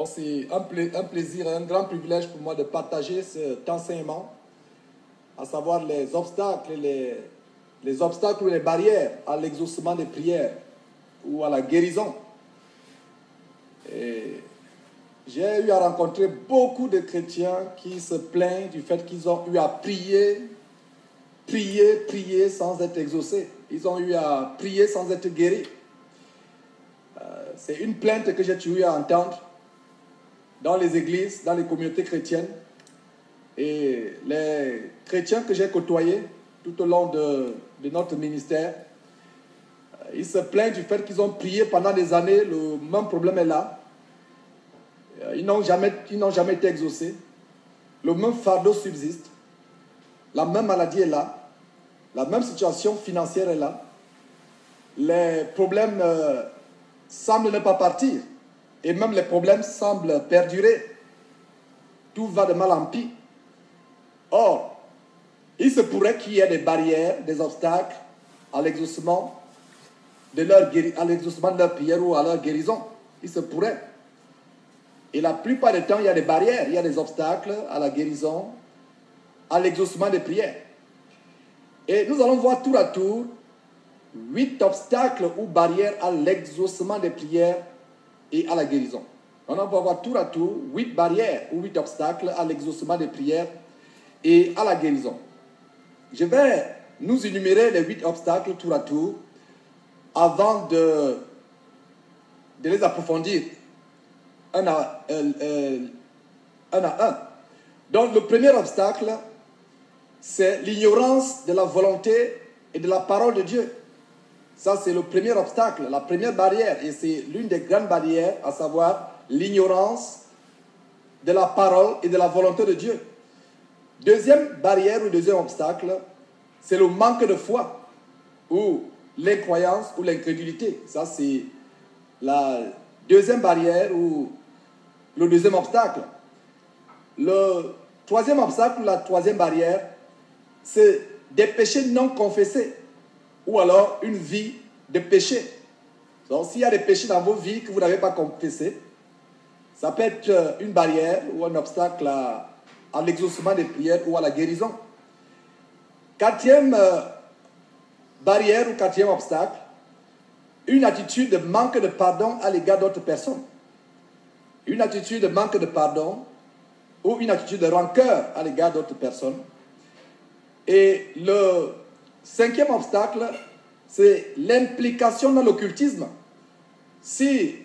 C'est un plaisir, un grand privilège pour moi de partager cet enseignement, à savoir les obstacles ou les barrières à l'exaucement des prières ou à la guérison. J'ai eu à rencontrer beaucoup de chrétiens qui se plaignent du fait qu'ils ont eu à prier sans être exaucés. Ils ont eu à prier sans être guéris. C'est une plainte que j'ai eu à entendre dans les églises, dans les communautés chrétiennes. Et les chrétiens que j'ai côtoyés tout au long de notre ministère, ils se plaignent du fait qu'ils ont prié pendant des années, le même problème est là. Ils n'ont jamais été exaucés. Le même fardeau subsiste. La même maladie est là. La même situation financière est là. Les problèmes semblent ne pas partir. Et même les problèmes semblent perdurer. Tout va de mal en pis. Or, il se pourrait qu'il y ait des barrières, des obstacles à l'exaucement de leur prière ou à leur guérison. Il se pourrait. Et la plupart du temps, il y a des barrières, il y a des obstacles à la guérison, à l'exaucement des prières. Et nous allons voir tour à tour 8 obstacles ou barrières à l'exaucement des prières et à la guérison. On va voir tour à tour 8 barrières ou 8 obstacles à l'exaucement des prières et à la guérison. Je vais nous énumérer les 8 obstacles tour à tour avant de les approfondir un à un. Donc le premier obstacle, c'est l'ignorance de la volonté et de la parole de Dieu. Ça, c'est le premier obstacle, la première barrière, et c'est l'une des grandes barrières, à savoir l'ignorance de la parole et de la volonté de Dieu. Deuxième barrière ou deuxième obstacle, c'est le manque de foi, ou l'incroyance ou l'incrédulité. Ça, c'est la deuxième barrière ou le deuxième obstacle. Le troisième obstacle ou la troisième barrière, c'est des péchés non confessés ou alors une vie de péché. Donc, s'il y a des péchés dans vos vies que vous n'avez pas confessés, ça peut être une barrière ou un obstacle à l'exaucement des prières ou à la guérison. Quatrième barrière ou quatrième obstacle, une attitude de manque de pardon à l'égard d'autres personnes. Une attitude de manque de pardon ou une attitude de rancœur à l'égard d'autres personnes. Et le cinquième obstacle, c'est l'implication dans l'occultisme. Si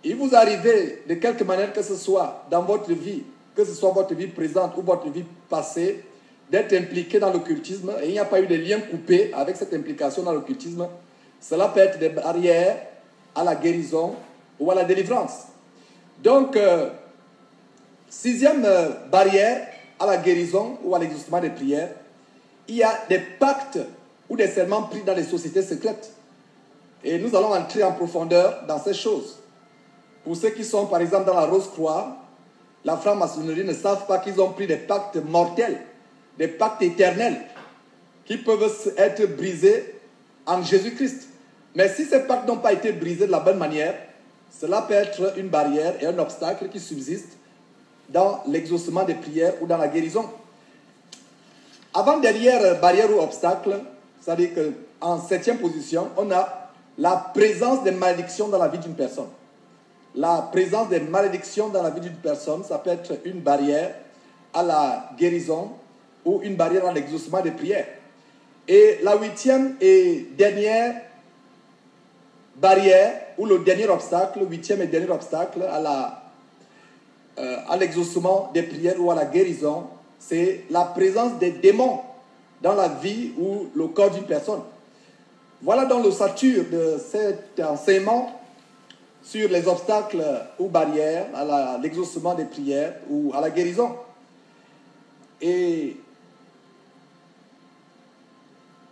il vous arrive de quelque manière que ce soit dans votre vie, que ce soit votre vie présente ou votre vie passée, d'être impliqué dans l'occultisme et il n'y a pas eu de lien coupé avec cette implication dans l'occultisme, cela peut être des barrières à la guérison ou à la délivrance. Donc, sixième barrière à la guérison ou à l'exaucement des prières, il y a des pactes ou des serments pris dans les sociétés secrètes. Et nous allons entrer en profondeur dans ces choses. Pour ceux qui sont par exemple dans la Rose-Croix, la franc-maçonnerie ne savent pas qu'ils ont pris des pactes mortels, des pactes éternels, qui peuvent être brisés en Jésus-Christ. Mais si ces pactes n'ont pas été brisés de la bonne manière, cela peut être une barrière et un obstacle qui subsiste dans l'exaucement des prières ou dans la guérison. Avant-dernière barrière ou obstacle, c'est-à-dire qu'en septième position, on a la présence des malédictions dans la vie d'une personne. La présence des malédictions dans la vie d'une personne, ça peut être une barrière à la guérison ou une barrière à l'exaucement des prières. Et la huitième et dernière barrière, ou le dernier obstacle, le huitième et dernier obstacle à l'exaucement des prières ou à la guérison, c'est la présence des démons dans la vie ou le corps d'une personne. Voilà donc l'ossature de cet enseignement sur les obstacles ou barrières à l'exaucement des prières ou à la guérison. Et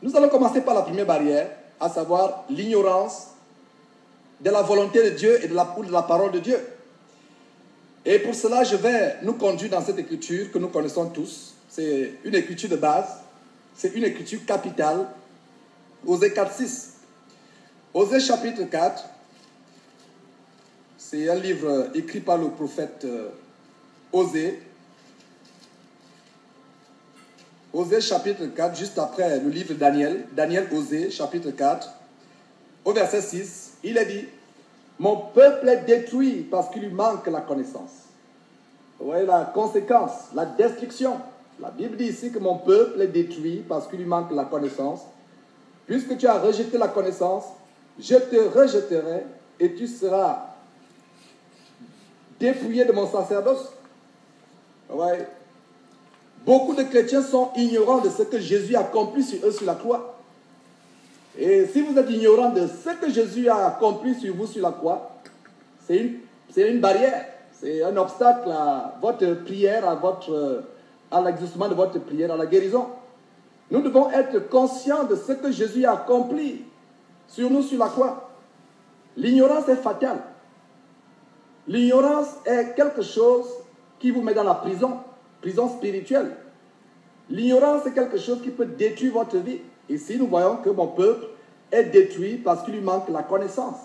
nous allons commencer par la première barrière, à savoir l'ignorance de la volonté de Dieu et de la parole de Dieu. Et pour cela, je vais nous conduire dans cette écriture que nous connaissons tous. C'est une écriture de base, c'est une écriture capitale, Osée 4.6. Osée chapitre 4, C'est un livre écrit par le prophète Osée. Osée chapitre 4, juste après le livre de Daniel. Daniel Osée chapitre 4. Au verset 6, il est dit, « Mon peuple est détruit parce qu'il lui manque la connaissance. » Vous voyez la conséquence, la destruction. La Bible dit ici que mon peuple est détruit parce qu'il lui manque la connaissance. Puisque tu as rejeté la connaissance, je te rejetterai et tu seras dépouillé de mon sacerdoce. Ouais. Beaucoup de chrétiens sont ignorants de ce que Jésus a accompli sur eux sur la croix. Et si vous êtes ignorant de ce que Jésus a accompli sur vous sur la croix, c'est une barrière, c'est un obstacle à votre prière, à l'exaucement de votre prière, à la guérison. Nous devons être conscients de ce que Jésus a accompli sur nous sur la croix. L'ignorance est fatale. L'ignorance est quelque chose qui vous met dans la prison, prison spirituelle. L'ignorance est quelque chose qui peut détruire votre vie. Ici, nous voyons que mon peuple est détruit parce qu'il lui manque la connaissance.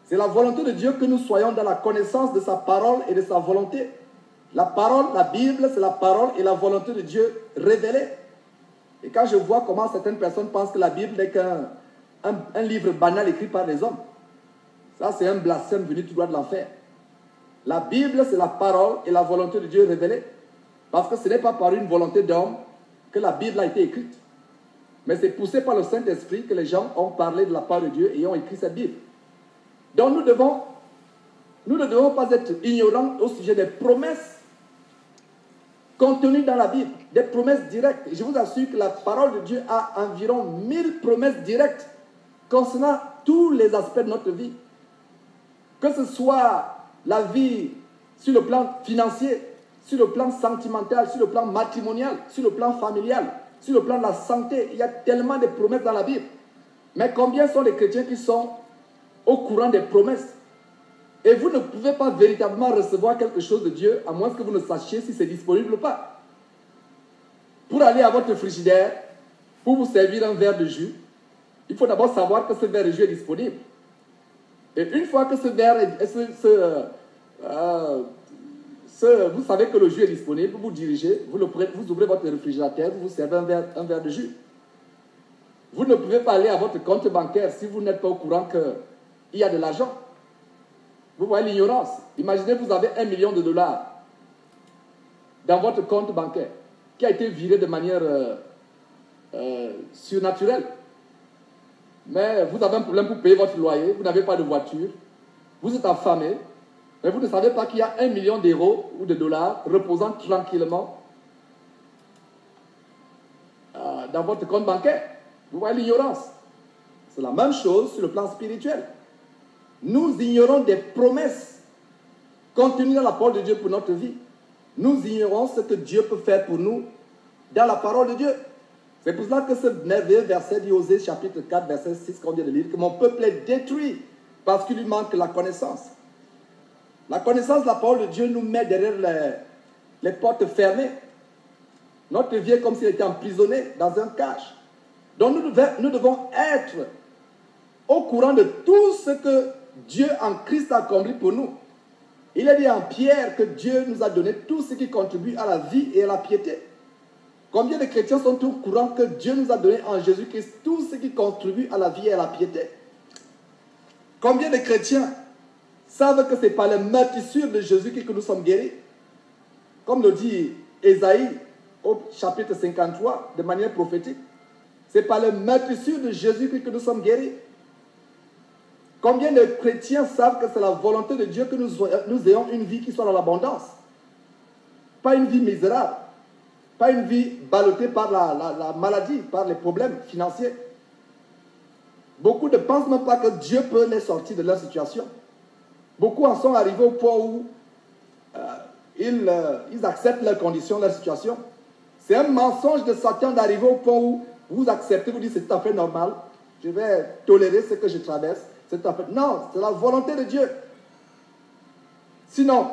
C'est la volonté de Dieu que nous soyons dans la connaissance de sa parole et de sa volonté. La parole, la Bible, c'est la parole et la volonté de Dieu révélée. Et quand je vois comment certaines personnes pensent que la Bible n'est qu'un livre banal écrit par les hommes, ça c'est un blasphème venu tout droit de l'enfer. La Bible, c'est la parole et la volonté de Dieu révélée. Parce que ce n'est pas par une volonté d'homme que la Bible a été écrite. Mais c'est poussé par le Saint-Esprit que les gens ont parlé de la part de Dieu et ont écrit cette Bible. Donc nous ne devons pas être ignorants au sujet des promesses contenues dans la Bible, des promesses directes. Je vous assure que la parole de Dieu a environ 1000 promesses directes concernant tous les aspects de notre vie. Que ce soit la vie sur le plan financier, sur le plan sentimental, sur le plan matrimonial, sur le plan familial, sur le plan de la santé. Il y a tellement de promesses dans la Bible. Mais combien sont les chrétiens qui sont au courant des promesses? Et vous ne pouvez pas véritablement recevoir quelque chose de Dieu à moins que vous ne sachiez si c'est disponible ou pas. Pour aller à votre frigidaire, pour vous servir un verre de jus, il faut d'abord savoir que ce verre de jus est disponible. Et une fois que ce verre vous savez que le jus est disponible, vous dirigez, vous ouvrez votre réfrigérateur, vous servez un verre de jus. Vous ne pouvez pas aller à votre compte bancaire si vous n'êtes pas au courant qu'il y a de l'argent. Vous voyez l'ignorance. Imaginez que vous avez $1 million dans votre compte bancaire qui a été viré de manière surnaturelle. Mais vous avez un problème pour payer votre loyer, vous n'avez pas de voiture, vous êtes affamé, mais vous ne savez pas qu'il y a $1 million ou de dollars reposant tranquillement dans votre compte bancaire. Vous voyez l'ignorance. C'est la même chose sur le plan spirituel. Nous ignorons des promesses contenues dans la parole de Dieu pour notre vie. Nous ignorons ce que Dieu peut faire pour nous dans la parole de Dieu. C'est pour cela que ce merveilleux verset dit Osée chapitre 4, verset 6 qu'on vient de lire, que mon peuple est détruit parce qu'il lui manque la connaissance. La connaissance de la parole de Dieu nous met derrière les portes fermées. Notre vie est comme s'il était emprisonné dans un cage. Donc nous devons être au courant de tout ce que Dieu en Christ a accompli pour nous. Il est dit en Pierre que Dieu nous a donné tout ce qui contribue à la vie et à la piété. Combien de chrétiens sont au courant que Dieu nous a donné en Jésus-Christ tout ce qui contribue à la vie et à la piété? Combien de chrétiens savent que c'est par la meurtrissure de Jésus que nous sommes guéris? Comme le dit Ésaïe au chapitre 53 de manière prophétique. C'est par la meurtrissure de Jésus que nous sommes guéris. Combien de chrétiens savent que c'est la volonté de Dieu que nous ayons une vie qui soit dans l'abondance? Pas une vie misérable. Pas une vie ballottée par la maladie, par les problèmes financiers. Beaucoup ne pensent même pas que Dieu peut les sortir de leur situation. Beaucoup en sont arrivés au point où ils acceptent leurs conditions, leur situation. C'est un mensonge de Satan d'arriver au point où vous acceptez, vous dites c'est tout à fait normal, je vais tolérer ce que je traverse. C'est tout à fait... Non, c'est la volonté de Dieu. Sinon,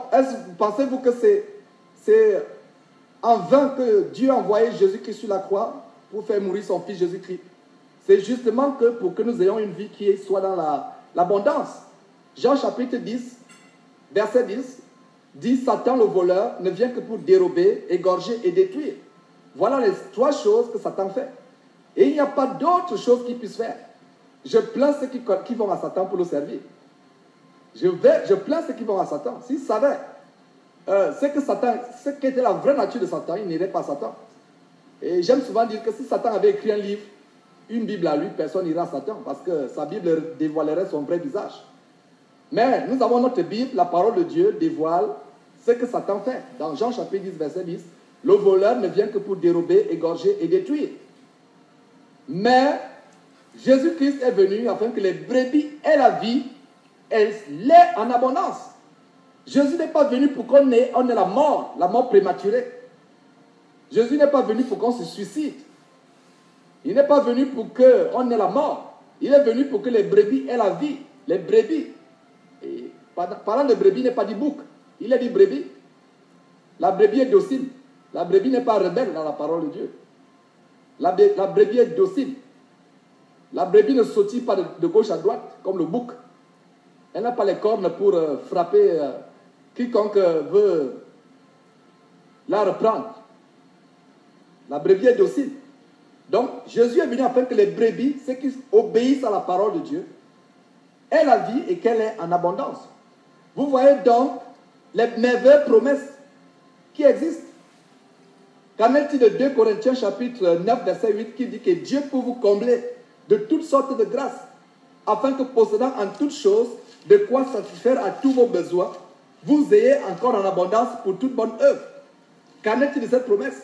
pensez-vous que c'est en vain que Dieu a envoyé Jésus-Christ sur la croix pour faire mourir son fils Jésus-Christ? C'est justement pour que nous ayons une vie qui soit dans l'abondance. Jean chapitre 10, verset 10, dit Satan le voleur ne vient que pour dérober, égorger et détruire. Voilà les 3 choses que Satan fait. Et il n'y a pas d'autre chose qu'il puisse faire. Je plains ceux qui vont à Satan pour le servir. Je plains ceux qui vont à Satan. S'ils savaient ce qu'était la vraie nature de Satan, ils n'iraient pas à Satan. Et j'aime souvent dire que si Satan avait écrit un livre, une Bible à lui, personne n'ira à Satan, parce que sa Bible dévoilerait son vrai visage. Mais nous avons notre Bible, la parole de Dieu dévoile ce que Satan fait. Dans Jean chapitre 10, verset 10, le voleur ne vient que pour dérober, égorger et détruire. Mais Jésus-Christ est venu afin que les brebis aient la vie, et l'aient en abondance. Jésus n'est pas venu pour qu'on ait la mort prématurée. Jésus n'est pas venu pour qu'on se suicide. Il n'est pas venu pour qu'on ait la mort. Il est venu pour que les brebis aient la vie. Les brebis. Et parlant de brebis, il n'est pas dit bouc. Il est dit brebis. La brebis est docile. La brebis n'est pas rebelle dans la parole de Dieu. La brebis est docile. La brebis ne sautille pas de gauche à droite, comme le bouc. Elle n'a pas les cornes pour frapper quiconque veut la reprendre. La brebis est docile. Donc, Jésus est venu afin que les brebis, ceux qui obéissent à la parole de Dieu, aient la vie et qu'elle est en abondance. Vous voyez donc les merveilleuses promesses qui existent. Qu'en est-il de 2 Corinthiens chapitre 9, verset 8, qui dit que Dieu peut vous combler de toutes sortes de grâces, afin que possédant en toutes choses de quoi satisfaire à tous vos besoins, vous ayez encore en abondance pour toute bonne œuvre. Qu'en est-il de cette promesse?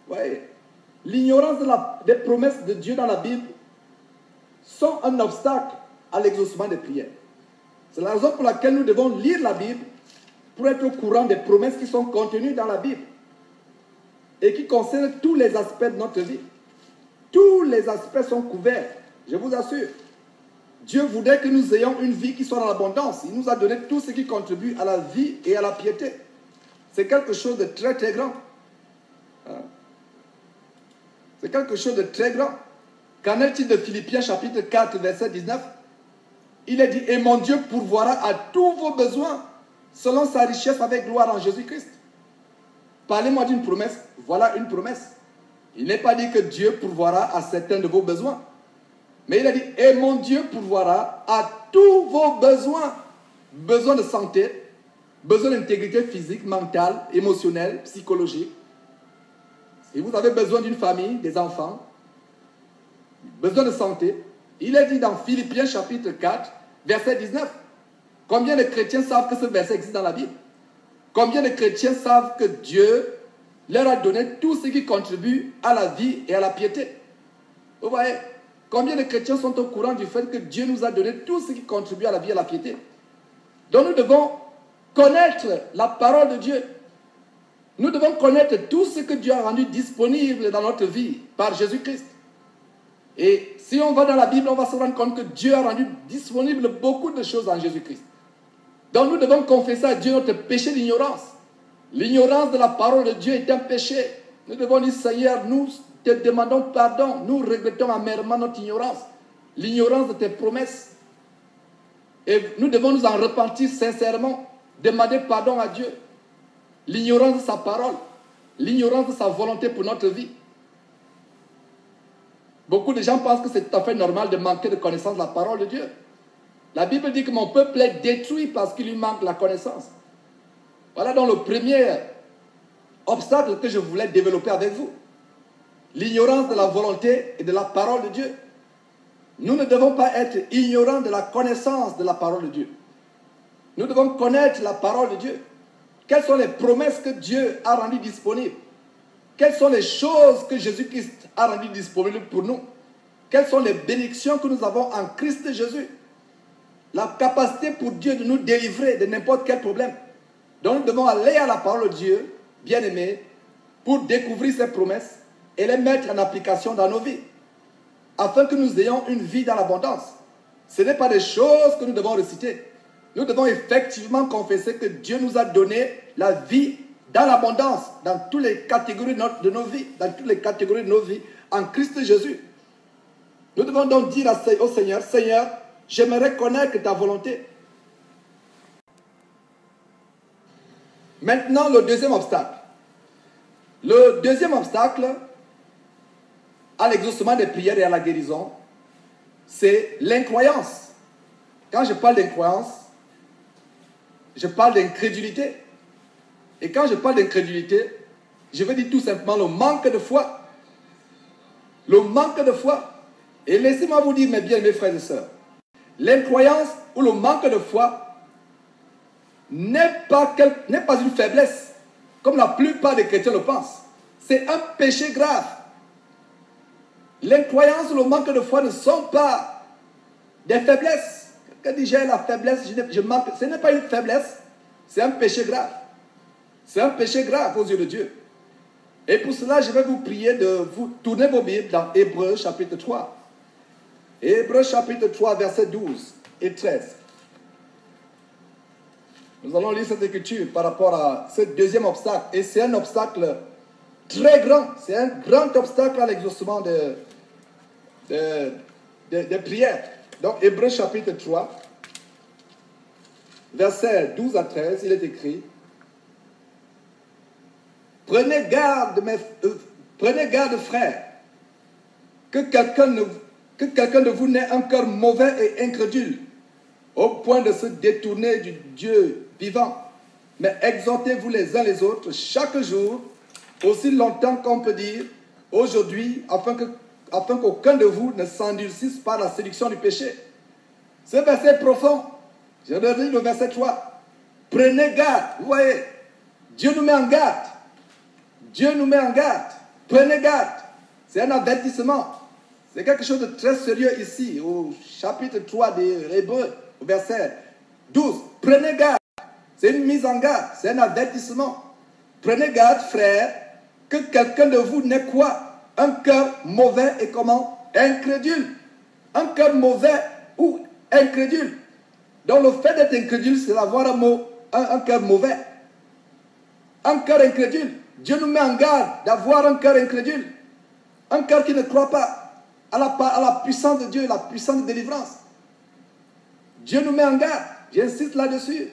Ouais. L'ignorance des promesses de Dieu dans la Bible sont un obstacle à l'exaucement des prières. C'est la raison pour laquelle nous devons lire la Bible pour être au courant des promesses qui sont contenues dans la Bible et qui concernent tous les aspects de notre vie. Tous les aspects sont couverts, je vous assure. Dieu voudrait que nous ayons une vie qui soit dans l'abondance. Il nous a donné tout ce qui contribue à la vie et à la piété. C'est quelque chose de très très grand. C'est quelque chose de très grand. Qu'en est-il de Philippiens chapitre 4, verset 19? Il est dit, et mon Dieu pourvoira à tous vos besoins selon sa richesse avec gloire en Jésus-Christ. Parlez-moi d'une promesse. Voilà une promesse. Il n'est pas dit que Dieu pourvoira à certains de vos besoins. Mais il a dit, et mon Dieu pourvoira à tous vos besoins. Besoin de santé, besoin d'intégrité physique, mentale, émotionnelle, psychologique. Si vous avez besoin d'une famille, des enfants, besoin de santé, il est dit dans Philippiens chapitre 4, verset 19. Combien de chrétiens savent que ce verset existe dans la Bible? Combien de chrétiens savent que Dieu leur a donné tout ce qui contribue à la vie et à la piété? Vous voyez? Combien de chrétiens sont au courant du fait que Dieu nous a donné tout ce qui contribue à la vie et à la piété? Donc nous devons connaître la parole de Dieu. Nous devons connaître tout ce que Dieu a rendu disponible dans notre vie par Jésus-Christ. Et si on va dans la Bible, on va se rendre compte que Dieu a rendu disponible beaucoup de choses en Jésus-Christ. Donc nous devons confesser à Dieu notre péché d'ignorance. L'ignorance de la parole de Dieu est un péché. Nous devons dire, Seigneur, nous te demandons pardon. Nous regrettons amèrement notre ignorance. L'ignorance de tes promesses. Et nous devons nous en repentir sincèrement. Demander pardon à Dieu. L'ignorance de sa parole. L'ignorance de sa volonté pour notre vie. Beaucoup de gens pensent que c'est tout à fait normal de manquer de connaissance de la parole de Dieu. La Bible dit que mon peuple est détruit parce qu'il lui manque la connaissance. Voilà donc le premier obstacle que je voulais développer avec vous. L'ignorance de la volonté et de la parole de Dieu. Nous ne devons pas être ignorants de la connaissance de la parole de Dieu. Nous devons connaître la parole de Dieu. Quelles sont les promesses que Dieu a rendues disponibles? Quelles sont les choses que Jésus-Christ a rendues disponibles pour nous? Quelles sont les bénédictions que nous avons en Christ Jésus? La capacité pour Dieu de nous délivrer de n'importe quel problème. Donc nous devons aller à la parole de Dieu, bien-aimés, pour découvrir ses promesses et les mettre en application dans nos vies, afin que nous ayons une vie dans l'abondance. Ce n'est pas des choses que nous devons réciter. Nous devons effectivement confesser que Dieu nous a donné la vie dans l'abondance, dans toutes les catégories de nos vies, dans toutes les catégories de nos vies, en Christ Jésus. Nous devons donc dire au Seigneur, Seigneur, j'aimerais connaître ta volonté. Maintenant, le deuxième obstacle. Le deuxième obstacle à l'exaucement des prières et à la guérison, c'est l'incroyance. Quand je parle d'incroyance, je parle d'incrédulité. Et quand je parle d'incrédulité, je veux dire tout simplement le manque de foi. Le manque de foi. Et laissez-moi vous dire, mes bien-aimés frères et sœurs, l'incroyance ou le manque de foi n'est pas une faiblesse, comme la plupart des chrétiens le pensent. C'est un péché grave. L'incroyance ou le manque de foi ne sont pas des faiblesses. Quelqu'un dit j'ai la faiblesse, je manque. Ce n'est pas une faiblesse, c'est un péché grave. C'est un péché grave aux yeux de Dieu. Et pour cela, je vais vous prier de vous tourner vos Bibles dans Hébreux chapitre 3. Hébreux chapitre 3, versets 12 et 13. Nous allons lire cette écriture par rapport à ce deuxième obstacle. Et c'est un obstacle très grand. C'est un grand obstacle à l'exaucement des prières. Donc, Hébreux chapitre 3, versets 12 à 13, il est écrit: Prenez garde, frères, que quelqu'un de vous n'ait un cœur mauvais et incrédule, au point de se détourner du Dieu vivant. Mais exhortez-vous les uns les autres chaque jour, aussi longtemps qu'on peut dire aujourd'hui, afin qu'aucun de vous ne s'endurcisse par la séduction du péché. Ce verset est profond. Je redis le verset 3. Prenez garde. Vous voyez, Dieu nous met en garde. Dieu nous met en garde. Prenez garde. C'est un avertissement. C'est quelque chose de très sérieux ici, au chapitre 3 des Hébreux, au verset 12. Prenez garde. C'est une mise en garde. C'est un avertissement. Prenez garde, frères, que quelqu'un de vous n'ait quoi? Un cœur mauvais et comment? Incrédule. Un cœur mauvais ou incrédule. Donc le fait d'être incrédule, c'est d'avoir un cœur mauvais. Un cœur incrédule. Dieu nous met en garde d'avoir un cœur incrédule. Un cœur qui ne croit pas à la puissance de Dieu, la puissance de délivrance. Dieu nous met en garde. J'insiste là-dessus.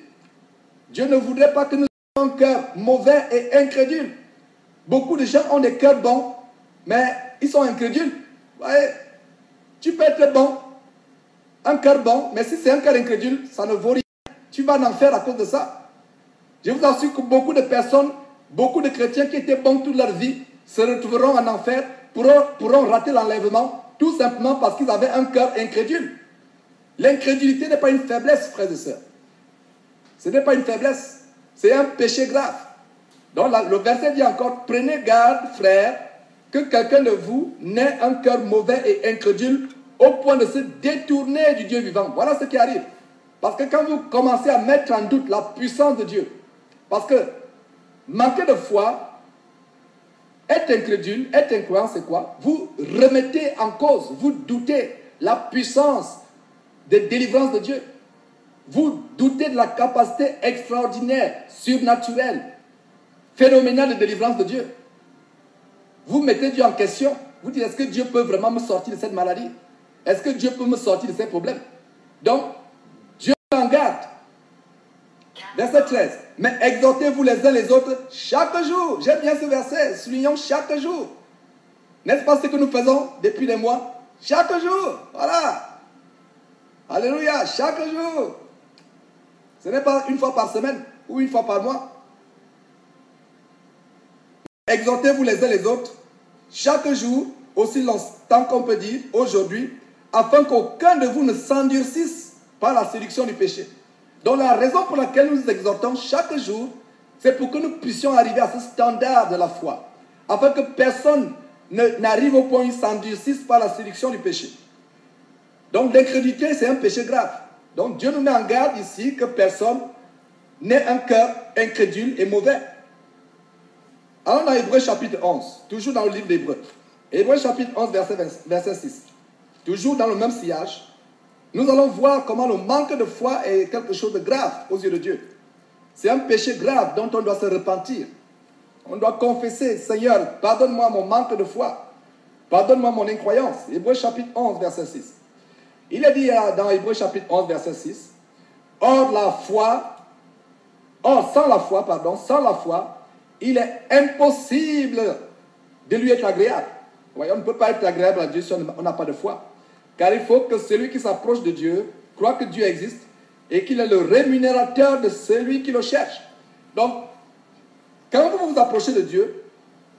Dieu ne voudrait pas que nous ayons un cœur mauvais et incrédule. Beaucoup de gens ont des cœurs bons, mais ils sont incrédules. Vous voyez, tu peux être bon, un cœur bon, mais si c'est un cœur incrédule, ça ne vaut rien. Tu vas en enfer à cause de ça. Je vous assure que beaucoup de personnes, beaucoup de chrétiens qui étaient bons toute leur vie, se retrouveront en enfer, pourront rater l'enlèvement, tout simplement parce qu'ils avaient un cœur incrédule. L'incrédulité n'est pas une faiblesse, frères et sœurs. Ce n'est pas une faiblesse, c'est un péché grave. Donc le verset dit encore, prenez garde, frères, que quelqu'un de vous n'ait un cœur mauvais et incrédule au point de se détourner du Dieu vivant. Voilà ce qui arrive. Parce que quand vous commencez à mettre en doute la puissance de Dieu, parce que manquer de foi, être incrédule, être incroyant, c'est quoi? Vous remettez en cause, vous doutez la puissance de délivrance de Dieu. Vous doutez de la capacité extraordinaire, surnaturelle, phénoménale de délivrance de Dieu. Vous mettez Dieu en question. Vous dites, est-ce que Dieu peut vraiment me sortir de cette maladie? Est-ce que Dieu peut me sortir de ces problèmes? Donc, Dieu en garde. Verset 13. Mais exhortez-vous les uns les autres chaque jour. J'aime bien ce verset. Soulignons chaque jour. N'est-ce pas ce que nous faisons depuis des mois? Chaque jour. Voilà. Alléluia. Chaque jour. Ce n'est pas une fois par semaine ou une fois par mois. Exhortez-vous les uns les autres chaque jour, aussi longtemps qu'on peut dire aujourd'hui, afin qu'aucun de vous ne s'endurcisse par la séduction du péché. Donc la raison pour laquelle nous nous exhortons chaque jour, c'est pour que nous puissions arriver à ce standard de la foi, afin que personne n'arrive au point où il s'endurcisse par la séduction du péché. Donc l'incrédulité, c'est un péché grave. Donc Dieu nous met en garde ici que personne n'ait un cœur incrédule et mauvais. Allons dans Hébreux chapitre 11, toujours dans le livre d'Hébreux. Hébreux chapitre 11, verset 6. Toujours dans le même sillage, nous allons voir comment le manque de foi est quelque chose de grave aux yeux de Dieu. C'est un péché grave dont on doit se repentir. On doit confesser, Seigneur, pardonne-moi mon manque de foi. Pardonne-moi mon incroyance. Hébreux chapitre 11, verset 6. Il est dit dans Hébreux chapitre 11, verset 6, Or la foi Or, sans la foi, il est impossible de lui être agréable. Voyez, on ne peut pas être agréable à Dieu si on n'a pas de foi. Car il faut que celui qui s'approche de Dieu croit que Dieu existe et qu'il est le rémunérateur de celui qui le cherche. Donc, quand vous vous approchez de Dieu,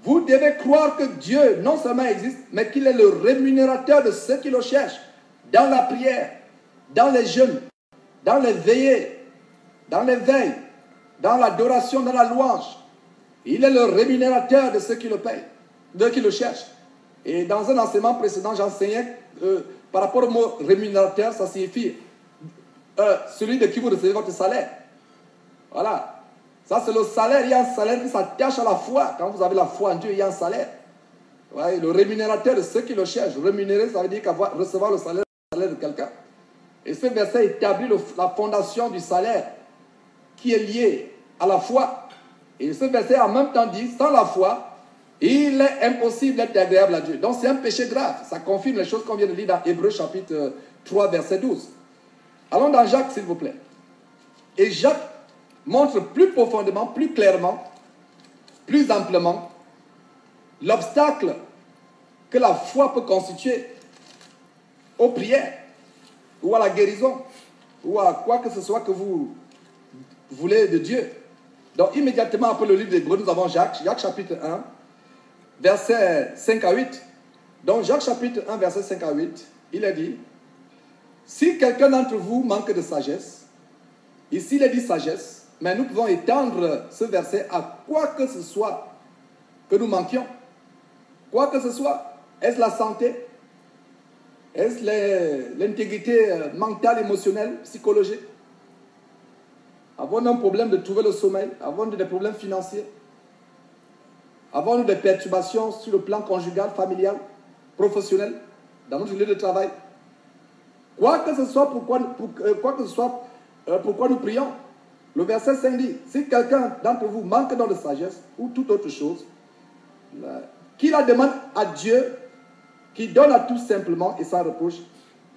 vous devez croire que Dieu non seulement existe, mais qu'il est le rémunérateur de ceux qui le cherchent. Dans la prière, dans les jeûnes, dans les veillées, dans les veilles, dans l'adoration, dans la louange. Il est le rémunérateur de ceux qui le payent, de ceux qui le cherchent. Et dans un enseignement précédent, j'enseignais par rapport au mot rémunérateur, ça signifie celui de qui vous recevez votre salaire. Voilà. Ça, c'est le salaire. Il y a un salaire qui s'attache à la foi. Quand vous avez la foi en Dieu, il y a un salaire. Ouais, le rémunérateur de ceux qui le cherchent. Rémunérer, ça veut dire recevoir le salaire de quelqu'un. Et ce verset établit la fondation du salaire qui est lié à la foi. Et ce verset en même temps dit, sans la foi, il est impossible d'être agréable à Dieu. Donc c'est un péché grave. Ça confirme les choses qu'on vient de lire dans Hébreux chapitre 3, verset 12. Allons dans Jacques, s'il vous plaît. Et Jacques montre plus profondément, plus clairement, plus amplement l'obstacle que la foi peut constituer aux prières, ou à la guérison, ou à quoi que ce soit que vous voulez de Dieu. Donc immédiatement après le livre d'Hébreux, nous avons Jacques chapitre 1, versets 5 à 8. Donc Jacques chapitre 1, verset 5 à 8, il a dit, si quelqu'un d'entre vous manque de sagesse, ici il a dit sagesse, mais nous pouvons étendre ce verset à quoi que ce soit que nous manquions. Quoi que ce soit, est-ce la santé? Est-ce l'intégrité mentale, émotionnelle, psychologique? Avons-nous un problème de trouver le sommeil? Avons-nous des problèmes financiers? Avons-nous des perturbations sur le plan conjugal, familial, professionnel, dans notre lieu de travail? Quoi que ce soit, pourquoi nous prions? Le verset 5 dit, si quelqu'un d'entre vous manque dans de sagesse ou toute autre chose, qu'il la demande à Dieu, qui donne à tous simplement et sans reproche,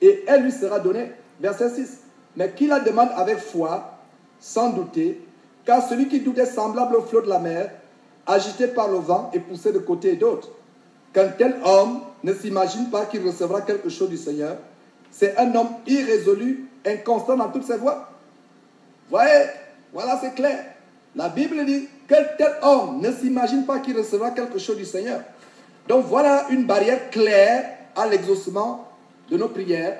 et elle lui sera donnée. Verset 6. Mais qui la demande avec foi, sans douter, car celui qui doute est semblable au flot de la mer, agité par le vent et poussé de côté et d'autre. Qu'un tel homme ne s'imagine pas qu'il recevra quelque chose du Seigneur, c'est un homme irrésolu, inconstant dans toutes ses voies. Voyez, voilà, c'est clair. La Bible dit qu'un tel homme ne s'imagine pas qu'il recevra quelque chose du Seigneur. Donc voilà une barrière claire à l'exaucement de nos prières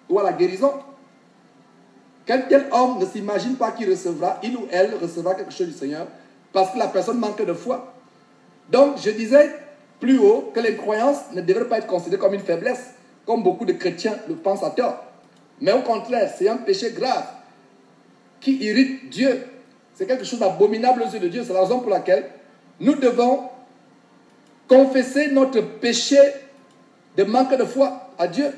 ou à la guérison. Qu'un tel homme ne s'imagine pas qu'il recevra, il ou elle recevra quelque chose du Seigneur parce que la personne manque de foi. Donc je disais plus haut que l'incroyance ne devrait pas être considérée comme une faiblesse, comme beaucoup de chrétiens le pensent à tort. Mais au contraire, c'est un péché grave qui irrite Dieu. C'est quelque chose d'abominable aux yeux de Dieu. C'est la raison pour laquelle nous devons confesser notre péché de manque de foi à Dieu.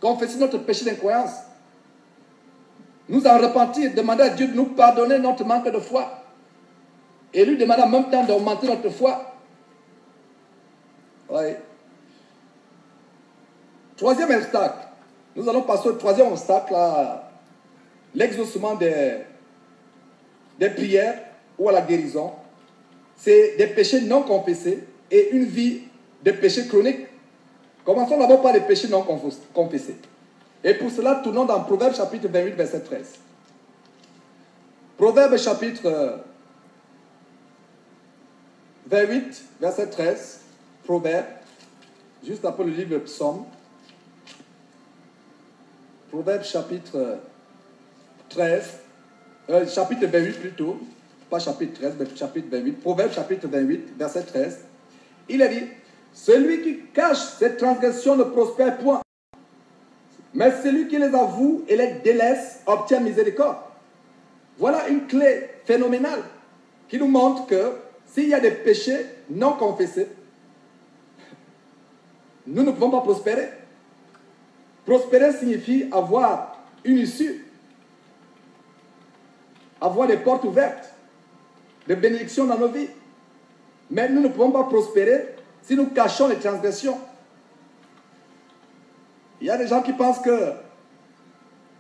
Confesser notre péché d'incroyance. Nous en repentir, demander à Dieu de nous pardonner notre manque de foi. Et lui demander en même temps d'augmenter notre foi. Oui. Troisième obstacle. Nous allons passer au troisième obstacle, à l'exaucement des prières ou à la guérison. C'est des péchés non confessés et une vie de péché chronique. Commençons d'abord par les péchés non confessés. Et pour cela, tournons dans Proverbe chapitre 28, verset 13. Proverbe chapitre 28, verset 13. Proverbe, juste après le livre de Psaume. Proverbe chapitre 13, chapitre 28 plutôt, pas chapitre 13, mais chapitre 28. Proverbe chapitre 28, verset 13. Il a dit, celui qui cache ses transgressions ne prospère point, mais celui qui les avoue et les délaisse obtient miséricorde. Voilà une clé phénoménale qui nous montre que s'il y a des péchés non confessés, nous ne pouvons pas prospérer. Prospérer signifie avoir une issue, avoir des portes ouvertes, des bénédictions dans nos vies. Mais nous ne pouvons pas prospérer si nous cachons les transgressions. Il y a des gens qui pensent que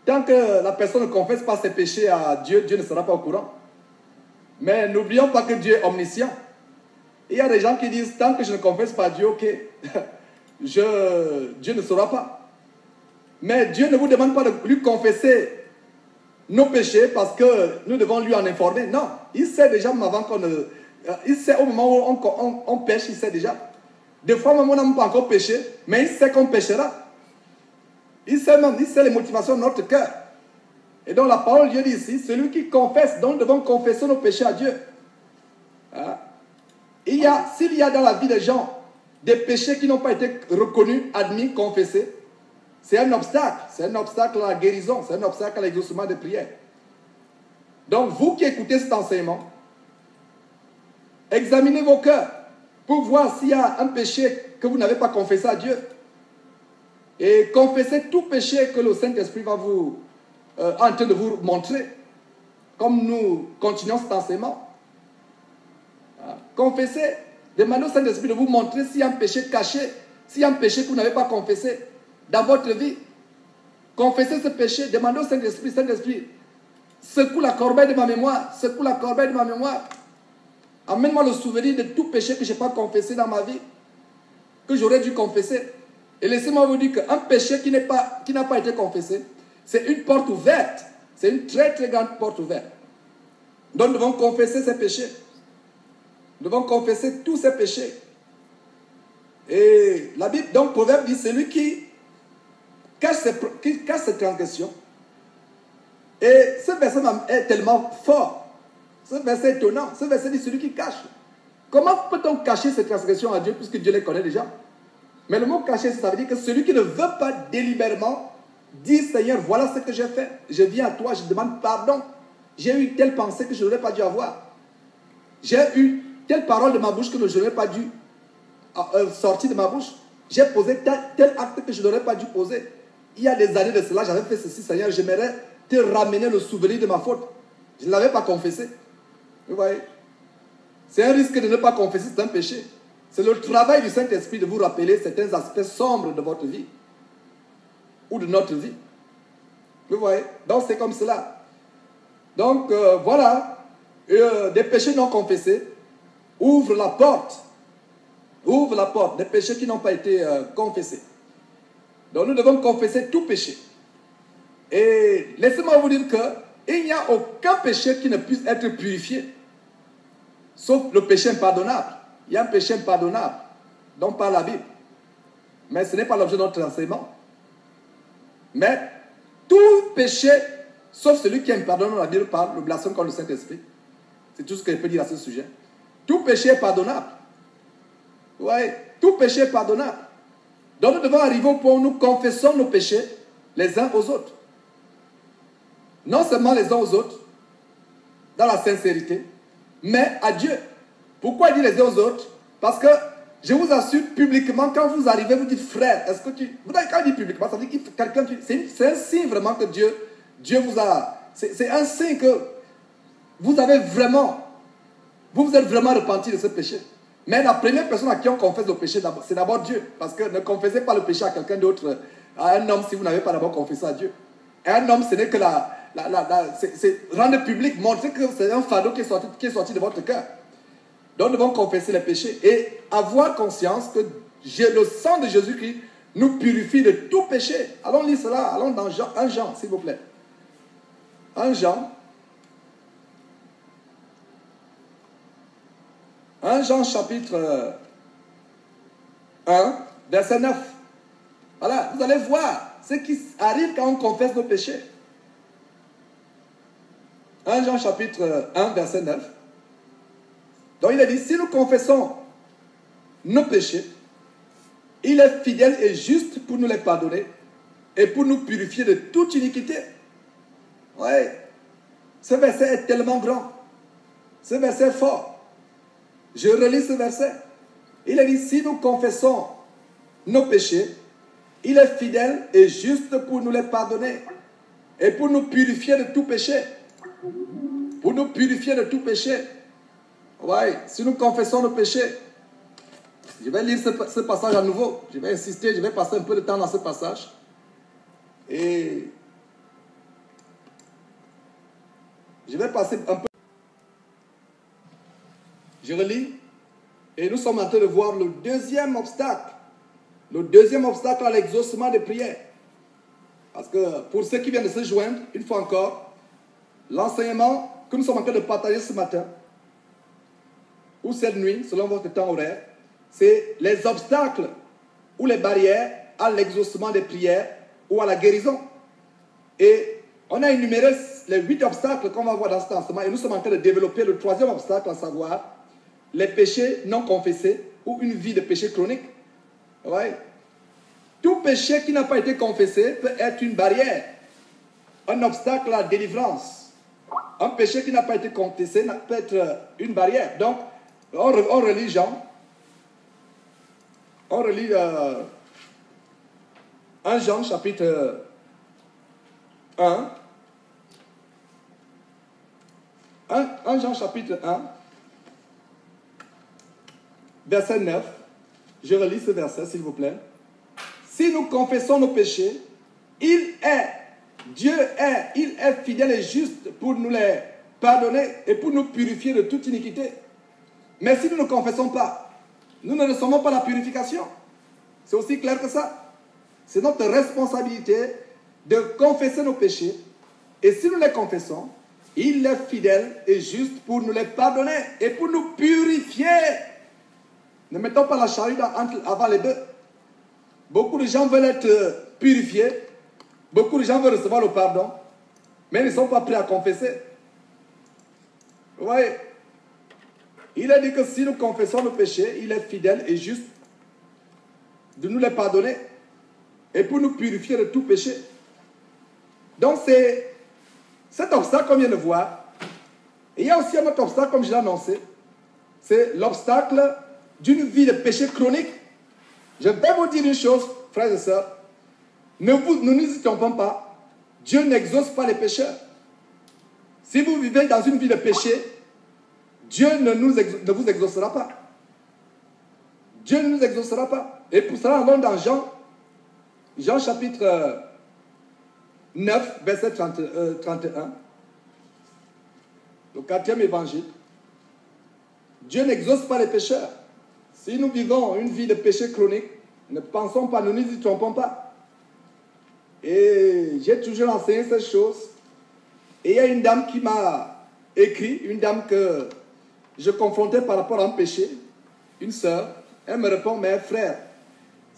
tant que la personne ne confesse pas ses péchés à Dieu, Dieu ne sera pas au courant. Mais n'oublions pas que Dieu est omniscient. Il y a des gens qui disent, tant que je ne confesse pas Dieu, ok, Dieu ne saura pas. Mais Dieu ne vous demande pas de lui confesser nos péchés parce que nous devons lui en informer. Non, il sait déjà avant qu'on ne... Il sait au moment où on pêche, il sait déjà. Des fois, même on n'a pas encore péché, mais il sait qu'on péchera. Il sait même, il sait les motivations de notre cœur. Et donc la parole de Dieu dit ici, celui qui confesse, donc nous devons confesser nos péchés à Dieu. Hein? S'il y a dans la vie des gens des péchés qui n'ont pas été reconnus, admis, confessés, c'est un obstacle. C'est un obstacle à la guérison, c'est un obstacle à l'exaucement des prières. Donc vous qui écoutez cet enseignement, examinez vos cœurs pour voir s'il y a un péché que vous n'avez pas confessé à Dieu. Et confessez tout péché que le Saint-Esprit va vous en train de vous montrer, comme nous continuons cet enseignement. Confessez, demandez au Saint-Esprit de vous montrer s'il y a un péché caché, s'il y a un péché que vous n'avez pas confessé dans votre vie. Confessez ce péché, demandez au Saint-Esprit, Saint-Esprit, secoue la corbeille de ma mémoire, secoue la corbeille de ma mémoire. Amène-moi le souvenir de tout péché que je n'ai pas confessé dans ma vie, que j'aurais dû confesser. Et laissez-moi vous dire qu'un péché qui n'a pas été confessé, c'est une porte ouverte. C'est une très très grande porte ouverte. Donc nous devons confesser ces péchés. Nous devons confesser tous ces péchés. Et la Bible, donc Proverbe dit, celui qui cache ses transgressions. Et ce verset est tellement fort. Ce verset est étonnant. Ce verset dit celui qui cache. Comment peut-on cacher ses transgressions à Dieu puisque Dieu les connaît déjà? Mais le mot cacher, ça veut dire que celui qui ne veut pas délibérément dire, Seigneur, voilà ce que j'ai fait. Je viens à toi, je demande pardon. J'ai eu telle pensée que je n'aurais pas dû avoir. J'ai eu telle parole de ma bouche que je n'aurais pas dû sortir de ma bouche. J'ai posé tel acte que je n'aurais pas dû poser. Il y a des années de cela, j'avais fait ceci, Seigneur, j'aimerais te ramener le souvenir de ma faute. Je ne l'avais pas confessé. Vous voyez? C'est un risque de ne pas confesser, c'est un péché. C'est le travail du Saint-Esprit de vous rappeler certains aspects sombres de votre vie ou de notre vie. Vous voyez? Donc c'est comme cela. Donc voilà, des péchés non confessés ouvrent la porte. Ouvrent la porte des péchés qui n'ont pas été confessés. Donc nous devons confesser tout péché. Et laissez-moi vous dire qu'il n'y a aucun péché qui ne puisse être purifié, sauf le péché impardonnable. Il y a un péché impardonnable dont parle la Bible. Mais ce n'est pas l'objet de notre enseignement. Mais tout péché, sauf celui qui est impardonnable, la Bible parle, le blasphème contre le Saint-Esprit. C'est tout ce que je peux dire à ce sujet. Tout péché est pardonnable. Oui, tout péché est pardonnable. Donc nous devons arriver au point où nous confessons nos péchés les uns aux autres. Non seulement les uns aux autres, dans la sincérité, mais à Dieu. Pourquoi il dit les uns aux autres? Parce que, je vous assure, publiquement, quand vous arrivez, vous dites, frère, est-ce que tu... Quand il dit publiquement, ça veut dire que quelqu'un... C'est un signe vraiment que Dieu vous a... C'est un signe que vous avez vraiment... Vous êtes vraiment repenti de ce péché. Mais la première personne à qui on confesse le péché, c'est d'abord Dieu. Parce que ne confessez pas le péché à quelqu'un d'autre, à un homme, si vous n'avez pas d'abord confessé à Dieu. Et un homme, ce n'est que c'est rendre public, montrer que c'est un fardeau qui est sorti de votre cœur. Donc nous devons confesser les péchés et avoir conscience que le sang de Jésus-Christ nous purifie de tout péché. Allons lire cela, allons dans 1 Jean, s'il vous plaît. 1 Jean. 1 Jean chapitre 1, verset 9. Voilà, vous allez voir ce qui arrive quand on confesse nos péchés. 1 Jean chapitre 1, verset 9. Donc il a dit, si nous confessons nos péchés, il est fidèle et juste pour nous les pardonner et pour nous purifier de toute iniquité. Oui, ce verset est tellement grand. Ce verset est fort. Je relis ce verset. Il a dit, si nous confessons nos péchés, il est fidèle et juste pour nous les pardonner et pour nous purifier de tout péché. Pour nous purifier de tout péché. Oui, si nous confessons nos péchés, je vais lire ce passage à nouveau. Je vais insister, je vais passer un peu de temps dans ce passage. Et je vais passer un peu. Je relis. Et nous sommes en train de voir le deuxième obstacle. Le deuxième obstacle à l'exaucement des prières. Parce que pour ceux qui viennent de se joindre, une fois encore, l'enseignement que nous sommes en train de partager ce matin, ou cette nuit, selon votre temps horaire, c'est les obstacles ou les barrières à l'exaucement des prières ou à la guérison. Et on a énuméré les 8 obstacles qu'on va voir dans cet enseignement et nous sommes en train de développer le 3e obstacle, à savoir les péchés non confessés ou une vie de péché chronique. Ouais. Tout péché qui n'a pas été confessé peut être une barrière, un obstacle à la délivrance. Un péché qui n'a pas été confessé peut être une barrière. Donc, on relit Jean. On relit 1 Jean chapitre 1. 1 Jean chapitre 1, verset 9. Je relis ce verset, s'il vous plaît. Si nous confessons nos péchés, Dieu est fidèle et juste pour nous les pardonner et pour nous purifier de toute iniquité. Mais si nous ne confessons pas, nous ne recevons pas la purification. C'est aussi clair que ça. C'est notre responsabilité de confesser nos péchés. Et si nous les confessons, il est fidèle et juste pour nous les pardonner et pour nous purifier. Ne mettons pas la charrue avant les bœufs. Beaucoup de gens veulent être purifiés. Beaucoup de gens veulent recevoir le pardon. Mais ils ne sont pas prêts à confesser. Vous voyez? Il a dit que si nous confessons nos péchés, il est fidèle et juste de nous les pardonner et pour nous purifier de tout péché. Donc c'est cet obstacle qu'on vient de voir. Et il y a aussi un autre obstacle, comme je l'ai annoncé. C'est l'obstacle d'une vie de péché chronique. Je vais vous dire une chose, frères et sœurs. Ne nous y trompons pas. Dieu n'exauce pas les pécheurs. Si vous vivez dans une vie de péché, Dieu ne vous exaucera pas. Dieu ne nous exaucera pas. Et pour cela, allons dans Jean chapitre 9, verset 31. Le 4e évangile. Dieu n'exauce pas les pécheurs. Si nous vivons une vie de péché chronique, ne pensons pas, ne nous y trompons pas. Et j'ai toujours enseigné cette chose. Et il y a une dame qui m'a écrit, une dame que je confrontais par rapport à un péché, une sœur. Elle me répond, mais frère,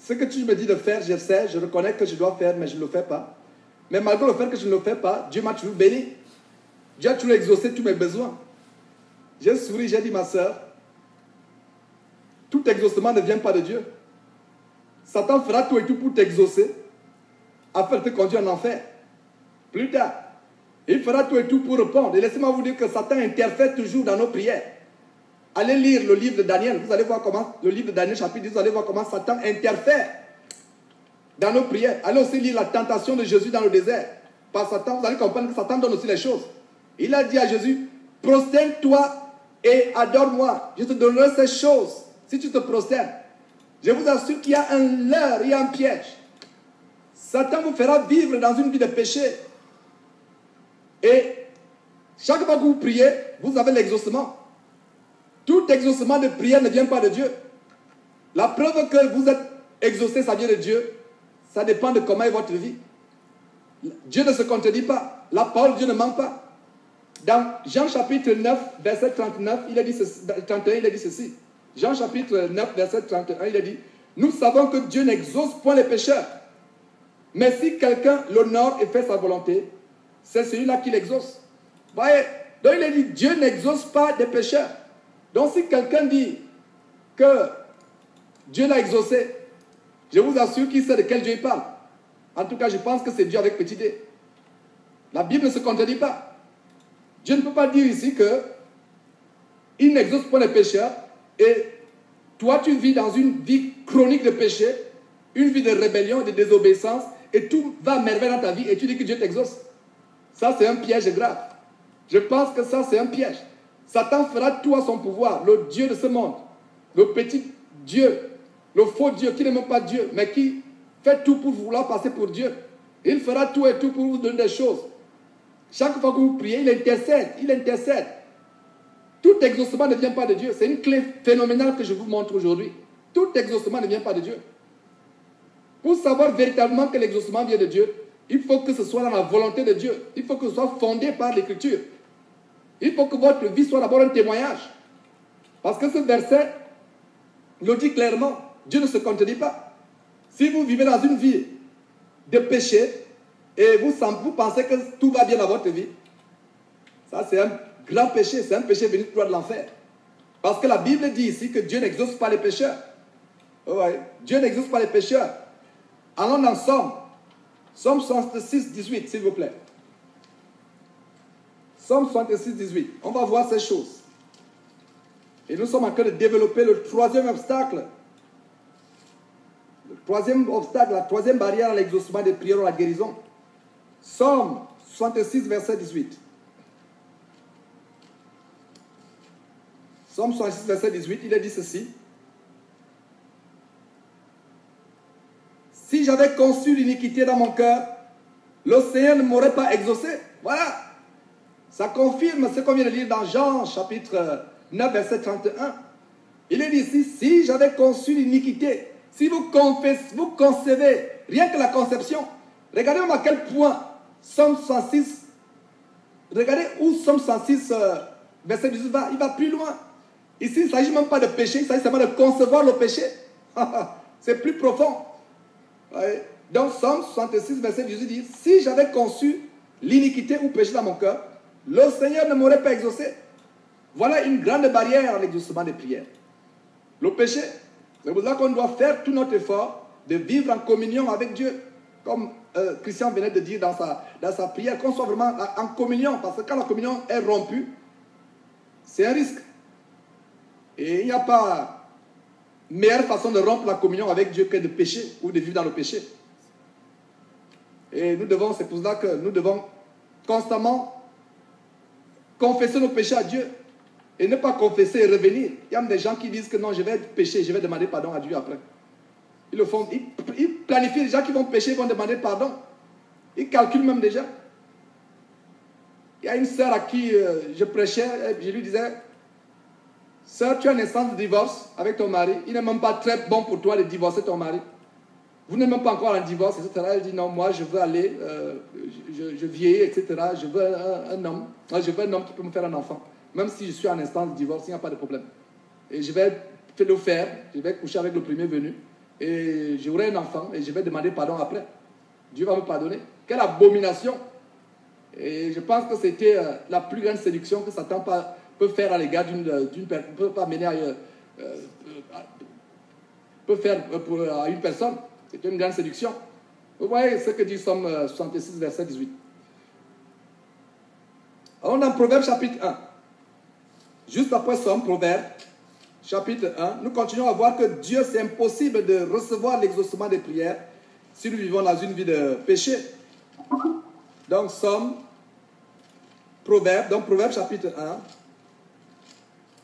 ce que tu me dis de faire, je sais, je reconnais que je dois faire, mais je ne le fais pas. Mais malgré le fait que je ne le fais pas, Dieu m'a toujours béni. Dieu a toujours exaucé tous mes besoins. J'ai souri, j'ai dit, ma sœur, tout exaucement ne vient pas de Dieu. Satan fera tout et tout pour t'exaucer, afin de te conduire en enfer. Plus tard, il fera tout et tout pour répondre. Et laissez-moi vous dire que Satan interfère toujours dans nos prières. Allez lire le livre de Daniel, vous allez voir comment, le livre de Daniel chapitre 10, vous allez voir comment Satan interfère dans nos prières. Allez aussi lire la tentation de Jésus dans le désert. Par Satan, vous allez comprendre que Satan donne aussi les choses. Il a dit à Jésus, prosterne-toi et adore-moi. Je te donnerai ces choses si tu te prosternes. Je vous assure qu'il y a un leurre, il y a un piège. Satan vous fera vivre dans une vie de péché. Et chaque fois que vous priez, vous avez l'exaucement. Tout exaucement de prière ne vient pas de Dieu. La preuve que vous êtes exaucé, ça vient de Dieu. Ça dépend de comment est votre vie. Dieu ne se contredit pas. La parole de Dieu ne ment pas. Dans Jean chapitre 9, verset 39, il a dit ceci, 31, il a dit ceci. Jean chapitre 9, verset 31, il a dit, nous savons que Dieu n'exauce point les pécheurs. Mais si quelqu'un l'honore et fait sa volonté, c'est celui-là qui l'exauce. Voyez, donc il a dit, Dieu n'exauce pas des pécheurs. Donc si quelqu'un dit que Dieu l'a exaucé, je vous assure qu'il sait de quel Dieu il parle. En tout cas, je pense que c'est Dieu avec petit d. La Bible ne se contredit pas. Dieu ne peut pas dire ici que il n'exauce pas les pécheurs et toi tu vis dans une vie chronique de péché, une vie de rébellion, de désobéissance et tout va à merveille dans ta vie et tu dis que Dieu t'exauce. Ça c'est un piège grave. Je pense que ça c'est un piège. Satan fera tout à son pouvoir, le Dieu de ce monde, le petit Dieu, le faux Dieu qui n'aime pas Dieu, mais qui fait tout pour vouloir passer pour Dieu. Il fera tout et tout pour vous donner des choses. Chaque fois que vous priez, il intercède, il intercède. Tout exaucement ne vient pas de Dieu. C'est une clé phénoménale que je vous montre aujourd'hui. Tout exaucement ne vient pas de Dieu. Pour savoir véritablement que l'exaucement vient de Dieu, il faut que ce soit dans la volonté de Dieu. Il faut que ce soit fondé par l'Écriture. Il faut que votre vie soit d'abord un témoignage. Parce que ce verset le dit clairement. Dieu ne se contredit pas. Si vous vivez dans une vie de péché et vous pensez que tout va bien dans votre vie, ça c'est un grand péché. C'est un péché venu de l'enfer. Parce que la Bible dit ici que Dieu n'exauce pas les pécheurs. Ouais. Dieu n'exauce pas les pécheurs. Allons dans Somme. Somme 66, 18, s'il vous plaît. Somme 66, 18. On va voir ces choses. Et nous sommes en train de développer le troisième obstacle. Le troisième obstacle, la troisième barrière à l'exaucement des prières ou à la guérison. Somme 66, verset 18. Somme 66, verset 18, il a dit ceci. Si j'avais conçu l'iniquité dans mon cœur, le Seigneur ne m'aurait pas exaucé. Voilà. Ça confirme ce qu'on vient de lire dans Jean, chapitre 9, verset 31. Il est dit ici, si j'avais conçu l'iniquité, si vous confessez, vous concevez, rien que la conception, regardez à quel point Somme 106, regardez où Somme 106, verset 18 va, il va plus loin. Ici, il ne s'agit même pas de péché, il s'agit seulement de concevoir le péché. C'est plus profond. Ouais. Donc, Somme 66, verset 18 dit, si j'avais conçu l'iniquité ou péché dans mon cœur, le Seigneur ne m'aurait pas exaucé. Voilà une grande barrière à l'exaucement des prières. Le péché, c'est pour ça qu'on doit faire tout notre effort de vivre en communion avec Dieu. Comme Christian venait de dire dans sa prière, qu'on soit vraiment en communion. Parce que quand la communion est rompue, c'est un risque. Et il n'y a pas meilleure façon de rompre la communion avec Dieu que de pécher ou de vivre dans le péché. Et c'est pour cela que nous devons constamment confesser nos péchés à Dieu et ne pas confesser et revenir. Il y a des gens qui disent que non, je vais pécher, je vais demander pardon à Dieu après. Ils le font, ils planifient les gens qui vont pécher, ils vont demander pardon. Ils calculent même déjà. Il y a une sœur à qui je prêchais, je lui disais, sœur, tu as une instance de divorce avec ton mari, il n'est même pas très bon pour toi de divorcer ton mari. Vous n'êtes même pas encore en divorce, etc. Elle dit non, moi je veux aller, je vieillis, etc. Je veux un homme. Je veux un homme qui peut me faire un enfant. Même si je suis en instance de divorce, il n'y a pas de problème. Et je vais le faire, je vais coucher avec le premier venu. Et j'aurai un enfant et je vais demander pardon après. Dieu va me pardonner. Quelle abomination! Et je pense que c'était la plus grande séduction que Satan peut faire à l'égard d'une personne, peut pas mener peut faire à une personne. C'est une grande séduction. Vous voyez ce que dit Somme 66, verset 18. Alors, dans Proverbe chapitre 1, juste après Somme, Proverbe chapitre 1, nous continuons à voir que Dieu, c'est impossible de recevoir l'exaucement des prières si nous vivons dans une vie de péché. Donc, Proverbe chapitre 1,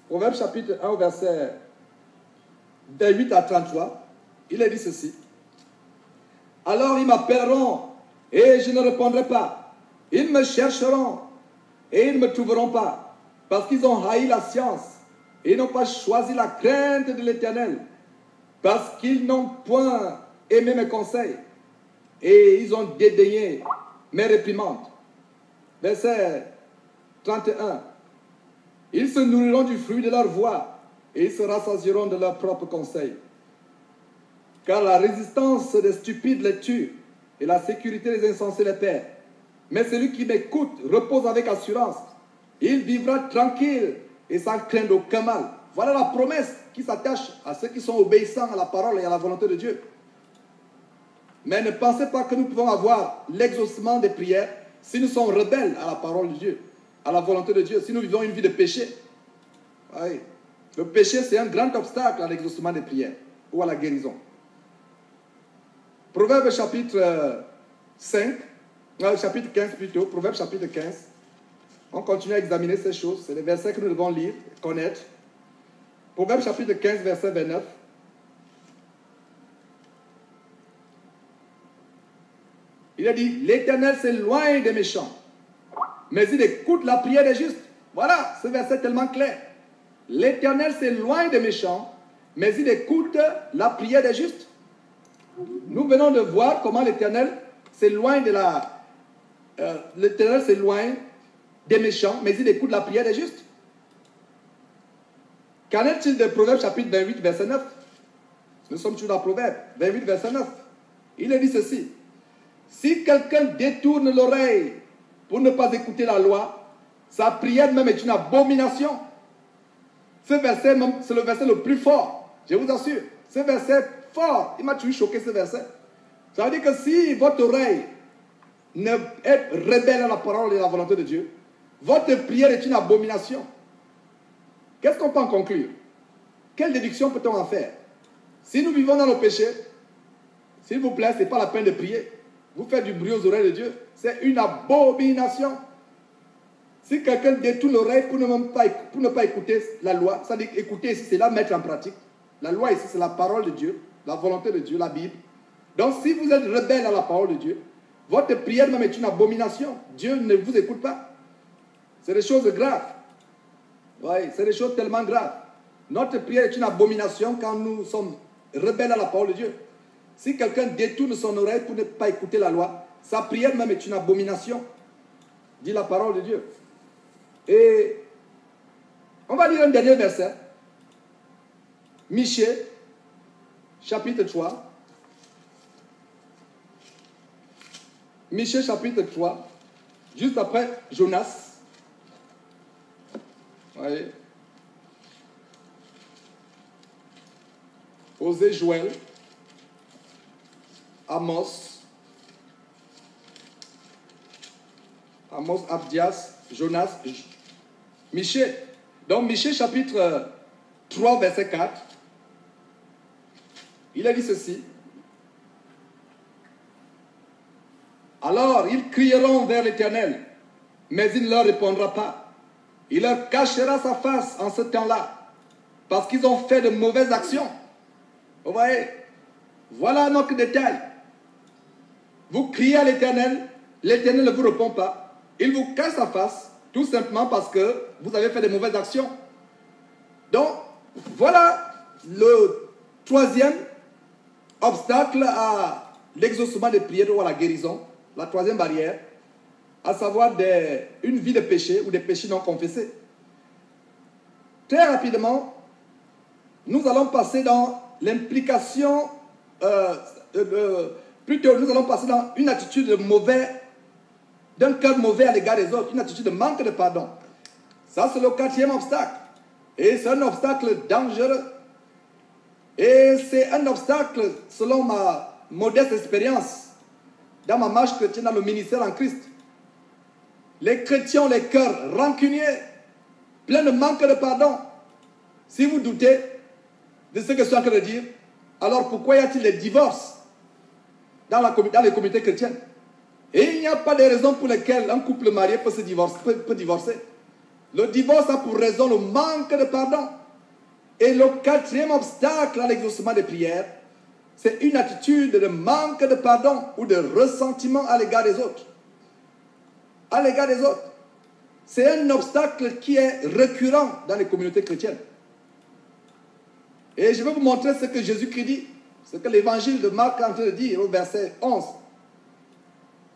Proverbe chapitre 1 au verset 8 à 33, il est dit ceci. Alors ils m'appelleront et je ne répondrai pas. Ils me chercheront et ils ne me trouveront pas. Parce qu'ils ont haï la science et n'ont pas choisi la crainte de l'Éternel. Parce qu'ils n'ont point aimé mes conseils et ils ont dédaigné mes réprimandes. Verset 31. Ils se nourriront du fruit de leur voix et ils se rassasieront de leurs propres conseils. Car la résistance des stupides les tue et la sécurité des insensés les perd. Mais celui qui m'écoute repose avec assurance. Il vivra tranquille et sans craindre aucun mal. Voilà la promesse qui s'attache à ceux qui sont obéissants à la parole et à la volonté de Dieu. Mais ne pensez pas que nous pouvons avoir l'exaucement des prières si nous sommes rebelles à la parole de Dieu, à la volonté de Dieu, si nous vivons une vie de péché. Oui. Le péché, c'est un grand obstacle à l'exaucement des prières ou à la guérison. Proverbe chapitre 15 plutôt, Proverbe chapitre 15. On continue à examiner ces choses. C'est les versets que nous devons lire, connaître. Proverbe chapitre 15, verset 29. Il a dit, l'Éternel s'éloigne des méchants, mais il écoute la prière des justes. Voilà, ce verset est tellement clair. L'Éternel s'éloigne des méchants, mais il écoute la prière des justes. Nous venons de voir comment l'Éternel s'éloigne l'Éternel s'éloigne des méchants, mais il écoute la prière des justes. Qu'en est-il de Proverbes chapitre 28, verset 9? Nous sommes toujours dans Proverbes 28, verset 9. Il est dit ceci. Si quelqu'un détourne l'oreille pour ne pas écouter la loi, sa prière même est une abomination. Ce verset, c'est le verset le plus fort. Je vous assure. Ce verset fort, il m'a toujours choqué ce verset. Ça veut dire que si votre oreille est rebelle à la parole et à la volonté de Dieu, votre prière est une abomination. Qu'est-ce qu'on peut en conclure? Quelle déduction peut-on en faire? Si nous vivons dans nos péchés, s'il vous plaît, ce n'est pas la peine de prier. Vous faites du bruit aux oreilles de Dieu. C'est une abomination. Si quelqu'un détourne l'oreille pour ne pas écouter la loi, ça veut dire écouter ici, c'est là mettre en pratique. La loi ici, c'est la parole de Dieu, la volonté de Dieu, la Bible. Donc si vous êtes rebelle à la parole de Dieu, votre prière même est une abomination. Dieu ne vous écoute pas. C'est des choses graves. Oui, c'est des choses tellement graves. Notre prière est une abomination quand nous sommes rebelles à la parole de Dieu. Si quelqu'un détourne son oreille pour ne pas écouter la loi, sa prière même est une abomination, dit la parole de Dieu. Et on va lire un dernier verset. Michée, chapitre 3. Michée, chapitre 3, juste après Jonas. Voyez. Osée, Joël, Amos, Abdias, Jonas, Michée. Donc Michée chapitre 3 verset 4, il a dit ceci. Alors ils crieront vers l'Éternel, mais il ne leur répondra pas. Il leur cachera sa face en ce temps-là, parce qu'ils ont fait de mauvaises actions. Vous voyez, voilà notre détail. Vous criez à l'Éternel, l'Éternel ne vous répond pas. Il vous cache sa face, tout simplement parce que vous avez fait de mauvaises actions. Donc, voilà le troisième obstacle à l'exaucement des prières ou à la guérison, la troisième barrière, à savoir une vie de péché ou des péchés non confessés. Très rapidement, nous allons passer dans l'implication, plutôt nous allons passer dans une attitude d'un cœur mauvais à l'égard des autres, une attitude de manque de pardon. Ça, c'est le quatrième obstacle. Et c'est un obstacle dangereux. Et c'est un obstacle, selon ma modeste expérience, dans ma marche chrétienne, dans le ministère en Christ. Les chrétiens ont les cœurs rancuniers, pleins de manque de pardon. Si vous doutez de ce que je suis en train de dire, alors pourquoi y a-t-il des divorces dans les communautés chrétiennes? Et il n'y a pas de raison pour lesquelles un couple marié peut divorcer. Le divorce a pour raison le manque de pardon. Et le quatrième obstacle à l'exaucement des prières, c'est une attitude de manque de pardon ou de ressentiment à l'égard des autres. À l'égard des autres. C'est un obstacle qui est récurrent dans les communautés chrétiennes. Et je vais vous montrer ce que Jésus-Christ dit, ce que l'évangile de Marc est en train de dire au verset 11.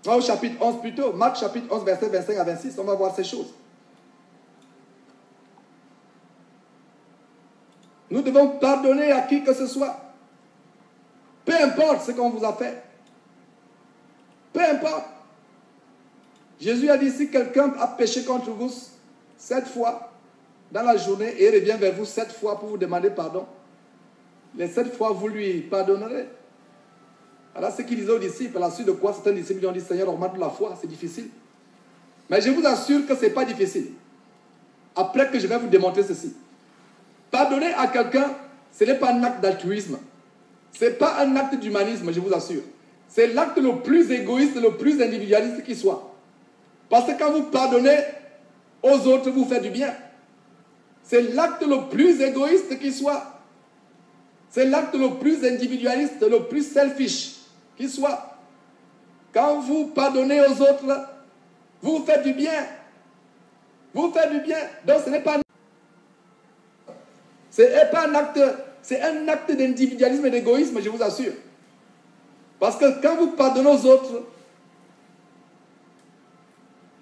Au chapitre 11 plutôt, Marc chapitre 11, verset 25 à 26, on va voir ces choses. Nous devons pardonner à qui que ce soit. Peu importe ce qu'on vous a fait. Peu importe. Jésus a dit, si quelqu'un a péché contre vous 7 fois dans la journée et revient vers vous 7 fois pour vous demander pardon, les 7 fois vous lui pardonnerez. Alors ce qu'il disait aux disciples, à la suite de quoi certains disciples lui ont dit, Seigneur, augmente la foi, c'est difficile. Mais je vous assure que ce n'est pas difficile. Après que je vais vous démontrer ceci. Pardonner à quelqu'un, ce n'est pas un acte d'altruisme. Ce n'est pas un acte d'humanisme, je vous assure. C'est l'acte le plus égoïste, le plus individualiste qui soit. Parce que quand vous pardonnez aux autres, vous faites du bien. C'est l'acte le plus égoïste qui soit. C'est l'acte le plus individualiste, le plus selfish qui soit. Quand vous pardonnez aux autres, vous faites du bien. vous faire du bien. Donc ce n'est pas un acte, c'est un acte d'individualisme et d'égoïsme, je vous assure. Parce que quand vous pardonnez aux autres,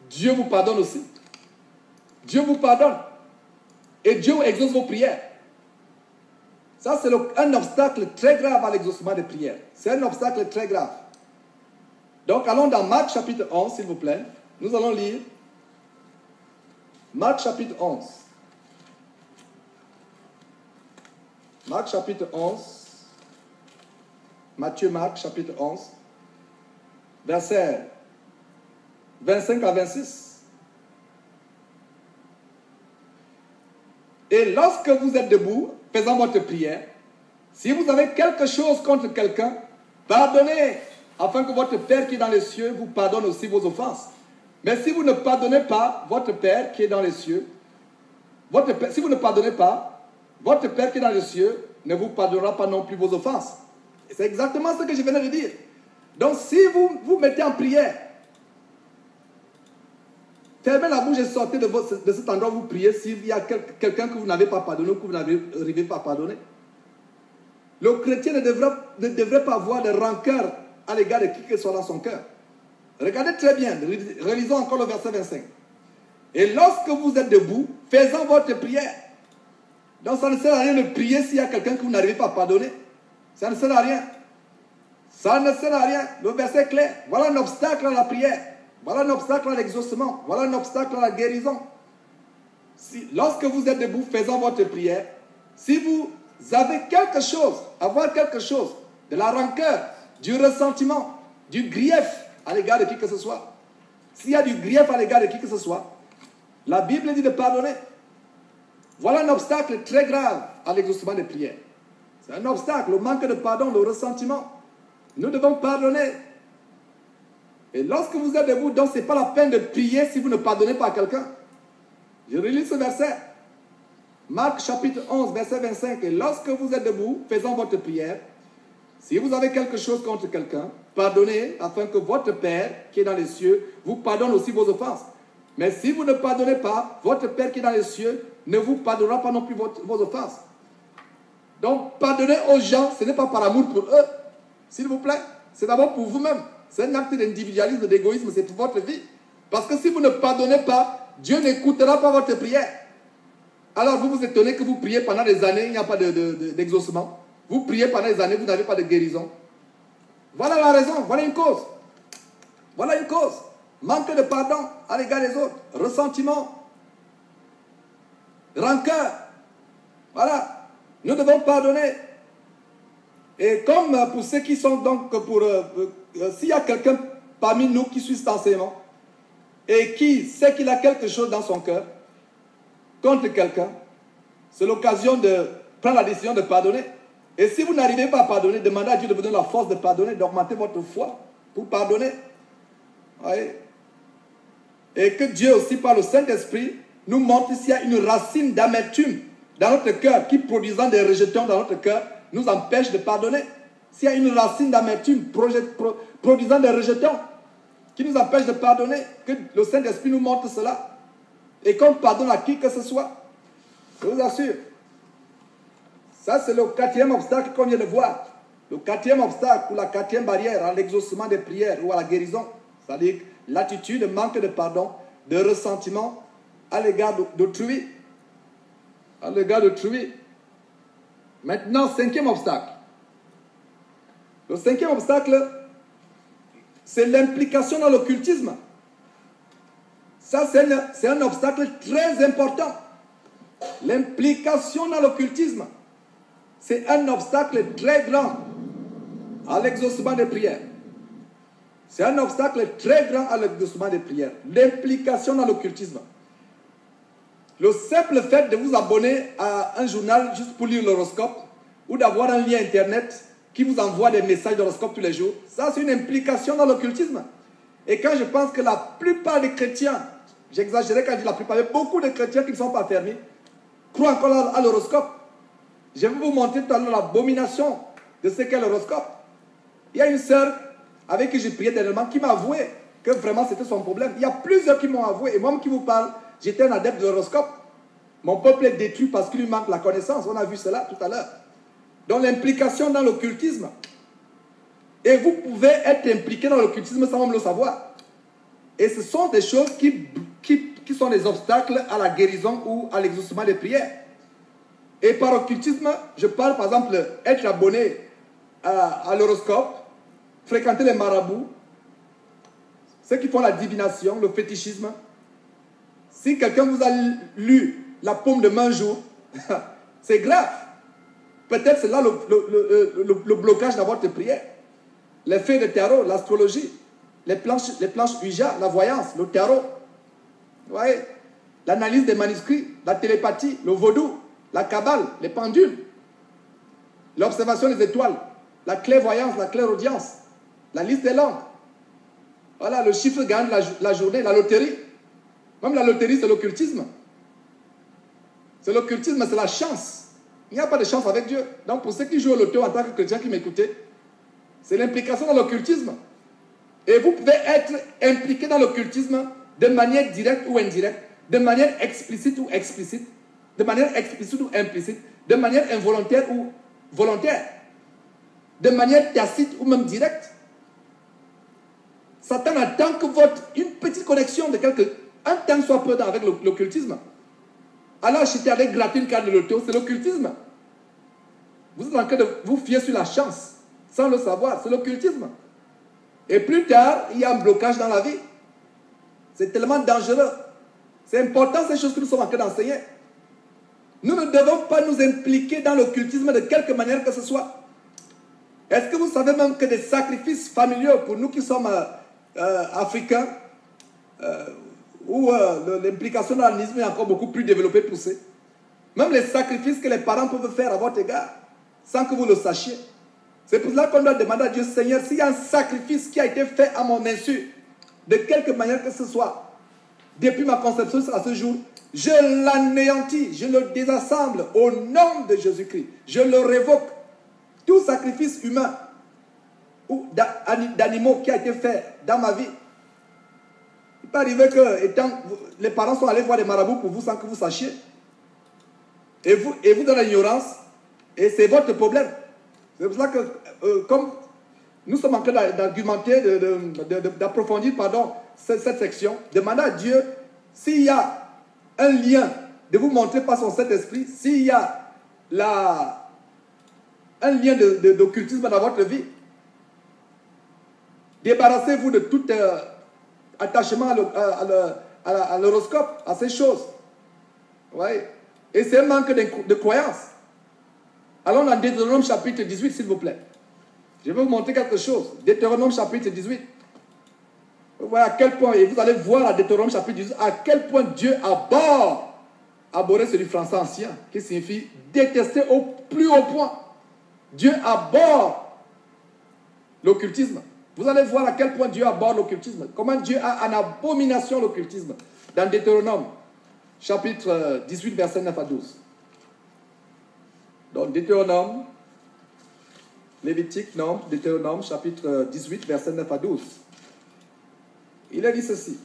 Dieu vous pardonne aussi. Dieu vous pardonne. Et Dieu exauce vos prières. Ça, c'est un obstacle très grave à l'exaucement des prières. C'est un obstacle très grave. Donc, allons dans Marc chapitre 11, s'il vous plaît. Nous allons lire Marc chapitre 11. Marc chapitre 11. Matthieu, Marc chapitre 11. Versets 25 à 26. Et lorsque vous êtes debout, faisant votre prière, si vous avez quelque chose contre quelqu'un, pardonnez, afin que votre Père qui est dans les cieux vous pardonne aussi vos offenses. Mais si vous ne pardonnez pas, votre Père qui est dans les cieux, si vous ne pardonnez pas, votre Père qui est dans les cieux ne vous pardonnera pas non plus vos offenses. Et c'est exactement ce que je venais de dire. Donc si vous vous mettez en prière, fermez la bouche et sortez de cet endroit où vous priez s'il y a quelqu'un que vous n'avez pas pardonné ou que vous n'arrivez pas à pardonner. Le chrétien ne devrait pas avoir de rancœur à l'égard de qui que ce soit dans son cœur. Regardez très bien, relisons encore le verset 25. Et lorsque vous êtes debout, faisant votre prière. Donc ça ne sert à rien de prier s'il y a quelqu'un que vous n'arrivez pas à pardonner. Ça ne sert à rien. Ça ne sert à rien. Le verset est clair. Voilà un obstacle à la prière. Voilà un obstacle à l'exaucement. Voilà un obstacle à la guérison. Lorsque vous êtes debout faisant votre prière, si vous avez quelque chose, avoir quelque chose, de la rancœur, du ressentiment, du grief à l'égard de qui que ce soit, s'il y a du grief à l'égard de qui que ce soit, la Bible dit de pardonner. Voilà un obstacle très grave à l'exaucement des prières. C'est un obstacle, le manque de pardon, le ressentiment. Nous devons pardonner. Et lorsque vous êtes debout, donc ce n'est pas la peine de prier si vous ne pardonnez pas à quelqu'un. Je relis ce verset. Marc chapitre 11, verset 25. Et lorsque vous êtes debout, faisant votre prière, si vous avez quelque chose contre quelqu'un, pardonnez afin que votre Père qui est dans les cieux vous pardonne aussi vos offenses. Mais si vous ne pardonnez pas, votre Père qui est dans les cieux ne vous pardonnera pas non plus vos offenses. Donc, pardonner aux gens, ce n'est pas par amour pour eux. S'il vous plaît, c'est d'abord pour vous-même. C'est un acte d'individualisme, d'égoïsme, c'est pour votre vie. Parce que si vous ne pardonnez pas, Dieu n'écoutera pas votre prière. Alors vous vous étonnez que vous priez pendant des années, il n'y a pas d'exaucement. Vous priez pendant des années, vous n'avez pas de guérison. Voilà la raison, voilà une cause. Voilà une cause. Manque de pardon à l'égard des autres. Ressentiment. Rancœur. Voilà. Nous devons pardonner. Et comme pour ceux qui sont donc s'il y a quelqu'un parmi nous qui suit cet enseignement et qui sait qu'il a quelque chose dans son cœur contre quelqu'un, c'est l'occasion de prendre la décision de pardonner. Et si vous n'arrivez pas à pardonner, demandez à Dieu de vous donner la force de pardonner, d'augmenter votre foi pour pardonner. Voyez? Et que Dieu aussi, par le Saint-Esprit, nous montre s'il y a une racine d'amertume dans notre cœur qui, produisant des rejetons dans notre cœur, nous empêche de pardonner. S'il y a une racine d'amertume produisant des rejetons qui nous empêche de pardonner, que le Saint-Esprit nous montre cela. Et qu'on pardonne à qui que ce soit. Je vous assure. Ça, c'est le quatrième obstacle qu'on vient de voir. Le quatrième obstacle ou la quatrième barrière à l'exaucement des prières ou à la guérison. C'est-à-dire l'attitude de manque de pardon, de ressentiment à l'égard d'autrui. À l'égard d'autrui. Maintenant, cinquième obstacle. Le cinquième obstacle, c'est l'implication dans l'occultisme. Ça, c'est un obstacle très important. L'implication dans l'occultisme, c'est un obstacle très grand à l'exaucement des prières. C'est un obstacle très grand à l'exaucement des prières. L'implication dans l'occultisme. Le simple fait de vous abonner à un journal juste pour lire l'horoscope ou d'avoir un lien internet qui vous envoie des messages d'horoscope tous les jours, ça c'est une implication dans l'occultisme. Et quand je pense que la plupart des chrétiens, j'exagérais quand je dis la plupart, il y a beaucoup de chrétiens qui ne sont pas fermés, croient encore à l'horoscope. Je vais vous montrer tout à l'heure l'abomination de ce qu'est l'horoscope. Il y a une sœur avec qui j'ai prié dernièrement qui m'a avoué que vraiment c'était son problème. Il y a plusieurs qui m'ont avoué, et moi qui vous parle, J'étais un adepte de l'horoscope. Mon peuple est détruit parce qu'il lui manque la connaissance. On a vu cela tout à l'heure. Donc l'implication dans l'occultisme. Et vous pouvez être impliqué dans l'occultisme sans même le savoir. Et ce sont des choses qui sont des obstacles à la guérison ou à l'exaucement des prières. Et par occultisme, je parle par exemple être abonné à l'horoscope, fréquenter les marabouts, ceux qui font la divination, le fétichisme. Si quelqu'un vous a lu la paume de main jour, c'est grave. Peut-être c'est là le blocage dans votre prière. Les feuilles de tarot, l'astrologie, les planches Ouija, la voyance, le tarot, ouais, l'analyse des manuscrits, la télépathie, le vaudou, la cabale, les pendules, l'observation des étoiles, la clairvoyance, la clairaudience, la liste des langues. Voilà, le chiffre gagne la journée, la loterie. Même la loterie, c'est l'occultisme. C'est l'occultisme, c'est la chance. Il n'y a pas de chance avec Dieu. Donc pour ceux qui jouent au loto en tant que chrétiens qui m'écoutaient, c'est l'implication dans l'occultisme. Et vous pouvez être impliqué dans l'occultisme de manière directe ou indirecte, de manière explicite ou explicite, de manière explicite ou implicite, de manière involontaire ou volontaire, de manière tacite ou même directe. Satan attend que une petite connexion de un temps soit peu avec l'occultisme. Alors acheter avec gratuit une carte de loto, c'est l'occultisme. Vous êtes en train de vous fier sur la chance, sans le savoir, c'est l'occultisme. Et plus tard, il y a un blocage dans la vie. C'est tellement dangereux. C'est important ces choses que nous sommes en train d'enseigner. Nous ne devons pas nous impliquer dans l'occultisme de quelque manière que ce soit. Est-ce que vous savez même que des sacrifices familiaux, pour nous qui sommes africains, où l'implication dans l'animisme est encore beaucoup plus développée, poussée. Même les sacrifices que les parents peuvent faire à votre égard, sans que vous le sachiez. C'est pour cela qu'on doit demander à Dieu, Seigneur, s'il y a un sacrifice qui a été fait à mon insu, de quelque manière que ce soit, depuis ma conception à ce jour, je l'anéantis, je le désassemble au nom de Jésus-Christ. Je le révoque. Tout sacrifice humain ou d'animaux qui a été fait dans ma vie. Il peut arriver que les parents sont allés voir des marabouts pour vous sans que vous sachiez. Et vous dans l'ignorance, et c'est votre problème. C'est pour ça que, comme nous sommes en train d'argumenter, d'approfondir cette section, demandez à Dieu s'il y a un lien, de vous montrer par son Saint-Esprit, s'il y a un lien d'occultisme dans votre vie. Débarrassez-vous de tout attachement à l'horoscope, à ces choses. Ouais. Et c'est un manque de croyance. Allons dans Deutéronome chapitre 18, s'il vous plaît. Je vais vous montrer quelque chose. Deutéronome chapitre 18. Vous voyez à quel point, et vous allez voir à Deutéronome chapitre 18, à quel point Dieu abhorrait, c'est du français ancien, qui signifie détester au plus haut point. Dieu abhorre l'occultisme. Vous allez voir à quel point Dieu abhorre l'occultisme. Comment Dieu a en abomination l'occultisme. Dans Deutéronome, chapitre 18, verset 9 à 12. Donc Deutéronome, Lévitique, non, Deutéronome, chapitre 18, verset 9 à 12. Il a dit ceci.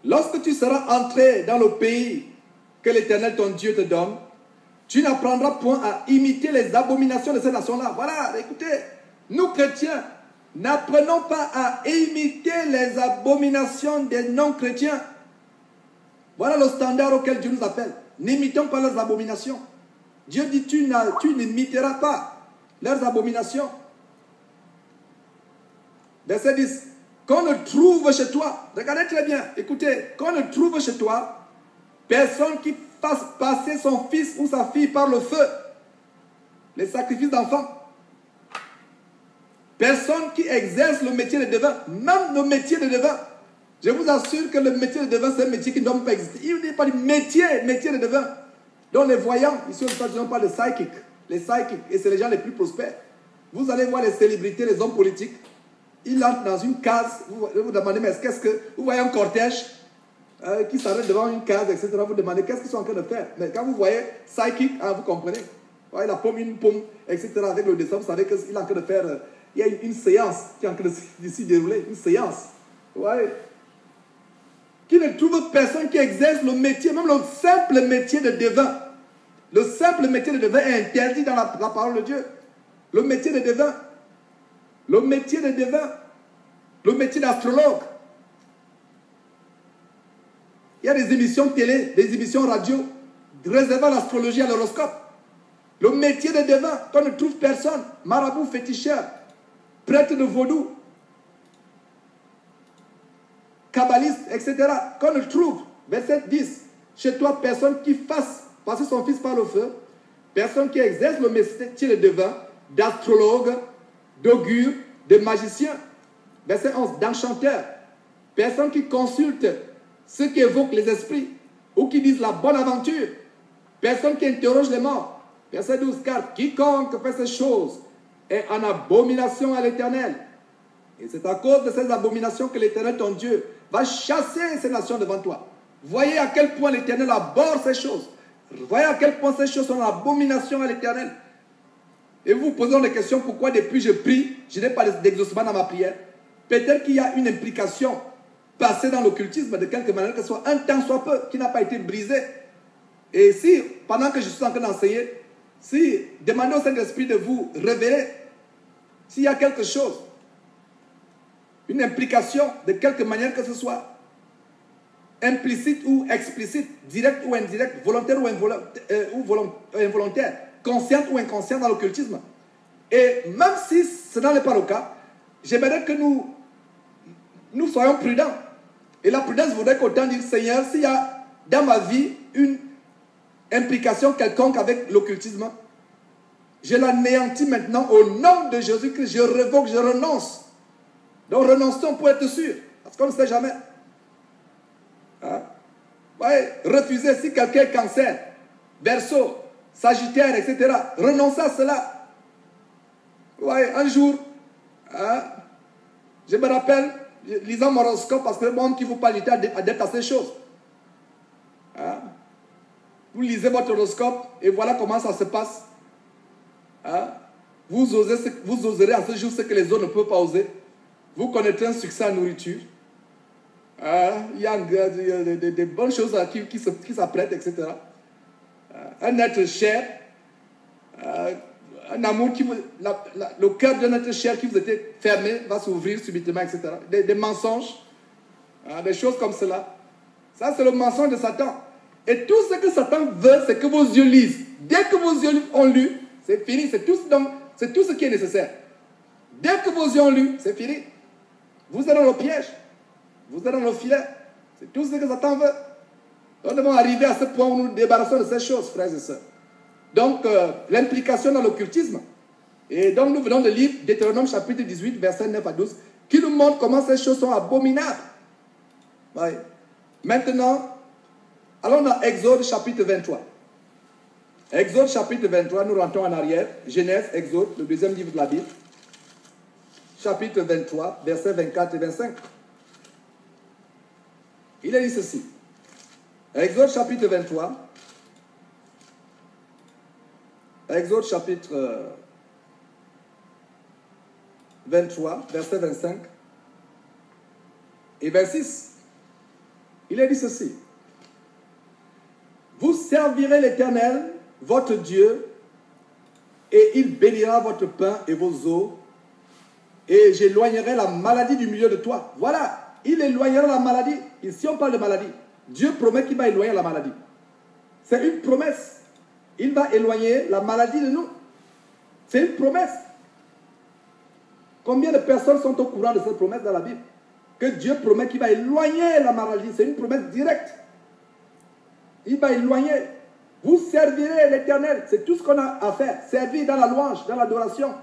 Lorsque tu seras entré dans le pays que l'Éternel ton Dieu te donne, tu n'apprendras point à imiter les abominations de ces nations-là. Voilà, écoutez, nous chrétiens, n'apprenons pas à imiter les abominations des non-chrétiens. Voilà le standard auquel Dieu nous appelle. N'imitons pas leurs abominations. Dieu dit, tu n'imiteras pas leurs abominations. Verset 10. Qu'on ne trouve chez toi, regardez très bien, écoutez, qu'on ne trouve chez toi personne qui fasse passer son fils ou sa fille par le feu, les sacrifices d'enfants. Personne qui exerce le métier de devin, même le métier de devin. Je vous assure que le métier de devin, c'est un métier qui ne doit pas exister. Il n'est pas du métier de devin. Donc les voyants, ici on parle de psychic, les psychics, et c'est les gens les plus prospères. Vous allez voir les célébrités, les hommes politiques, ils entrent dans une case, vous vous demandez, mais qu'est-ce que... Vous voyez un cortège qui s'arrête devant une case, etc. Vous demandez, qu'est-ce qu'ils sont en train de faire? Mais quand vous voyez psychic, vous comprenez. Vous voyez la pomme, une pomme, etc. Avec le dessin, vous savez qu'il est en train de faire... il y a une séance qui est en train de s'y dérouler, une séance. Vous voyez, qui ne trouve personne qui exerce le métier, même le simple métier de devin. Le simple métier de devin est interdit dans la parole de Dieu. Le métier de devin. Le métier de devin. Le métier d'astrologue. Il y a des émissions télé, des émissions radio réservées à l'astrologie, à l'horoscope. Le métier de devin, qu'on ne trouve personne. Marabout, féticheur, prêtre de vaudou, kabbaliste, etc. Qu'on ne trouve, verset 10, chez toi, personne qui fasse passer son fils par le feu, personne qui exerce le métier de devin, d'astrologue, d'augure, de magicien. Verset 11, d'enchanteur, personne qui consulte ceux qui évoquent les esprits ou qui disent la bonne aventure, personne qui interroge les morts. Verset 12, car quiconque fait ces choses est en abomination à l'Éternel. Et c'est à cause de ces abominations que l'Éternel, ton Dieu, va chasser ces nations devant toi. Voyez à quel point l'Éternel abhorre ces choses. Voyez à quel point ces choses sont en abomination à l'Éternel. Et vous vous posez des questions, pourquoi depuis je prie, je n'ai pas d'exaucement dans ma prière? Peut-être qu'il y a une implication passée dans l'occultisme de quelque manière que ce soit un temps soit peu, qui n'a pas été brisé. Et si, pendant que je suis en train d'enseigner, si demandez au Saint-Esprit de vous révéler s'il y a quelque chose, une implication de quelque manière que ce soit, implicite ou explicite, direct ou indirect, volontaire ou involontaire, consciente ou inconsciente dans l'occultisme. Et même si ce n'est pas le cas, j'aimerais que nous soyons prudents. Et la prudence voudrait qu'autant dire, Seigneur, s'il y a dans ma vie une implication quelconque avec l'occultisme, je l'anéantis maintenant au nom de Jésus-Christ. Je révoque, je renonce. Donc renonçons pour être sûr, parce qu'on ne sait jamais. Hein? Ouais, refusez si quelqu'un est cancer, Verseau, Sagittaire, etc. Renoncez à cela. Ouais, un jour, hein, je me rappelle, lisant mon horoscope, parce que le monde qui vous parle était adepte à ces choses. Hein? Vous lisez votre horoscope et voilà comment ça se passe. Hein? Vous oserez à ce jour ce que les autres ne peuvent pas oser. Vous connaîtrez un succès en nourriture. Il y a des bonnes choses qui s'apprêtent, etc. Un être cher, un amour qui le cœur d'un être cher qui vous était fermé va s'ouvrir subitement, etc. Des mensonges, des choses comme cela. Ça, c'est le mensonge de Satan. Et tout ce que Satan veut, c'est que vos yeux lisent. Dès que vos yeux ont lu, c'est fini. C'est tout ce qui est nécessaire. Dès que vos yeux ont lu, c'est fini. Vous êtes dans le piège. Vous êtes dans le filet. C'est tout ce que Satan veut. Nous devons arriver à ce point où nous nous débarrassons de ces choses, frères et sœurs. Donc, l'implication dans l'occultisme. Et donc, nous venons de lire Deutéronome chapitre 18, versets 9 à 12, qui nous montre comment ces choses sont abominables. Ouais. Maintenant, allons dans Exode chapitre 23. Exode chapitre 23, nous rentrons en arrière. Genèse, Exode, le deuxième livre de la Bible. Chapitre 23, versets 24 et 25. Il est dit ceci. Exode chapitre 23. Exode chapitre 23, verset 25 et 26. Il est dit ceci. Vous servirez l'Éternel, votre Dieu, et il bénira votre pain et vos eaux, et j'éloignerai la maladie du milieu de toi. Voilà, il éloignera la maladie. Ici, on parle de maladie. Dieu promet qu'il va éloigner la maladie. C'est une promesse. Il va éloigner la maladie de nous. C'est une promesse. Combien de personnes sont au courant de cette promesse dans la Bible? Que Dieu promet qu'il va éloigner la maladie. C'est une promesse directe. Il va éloigner. Vous servirez l'Éternel. C'est tout ce qu'on a à faire. Servir dans la louange, dans l'adoration.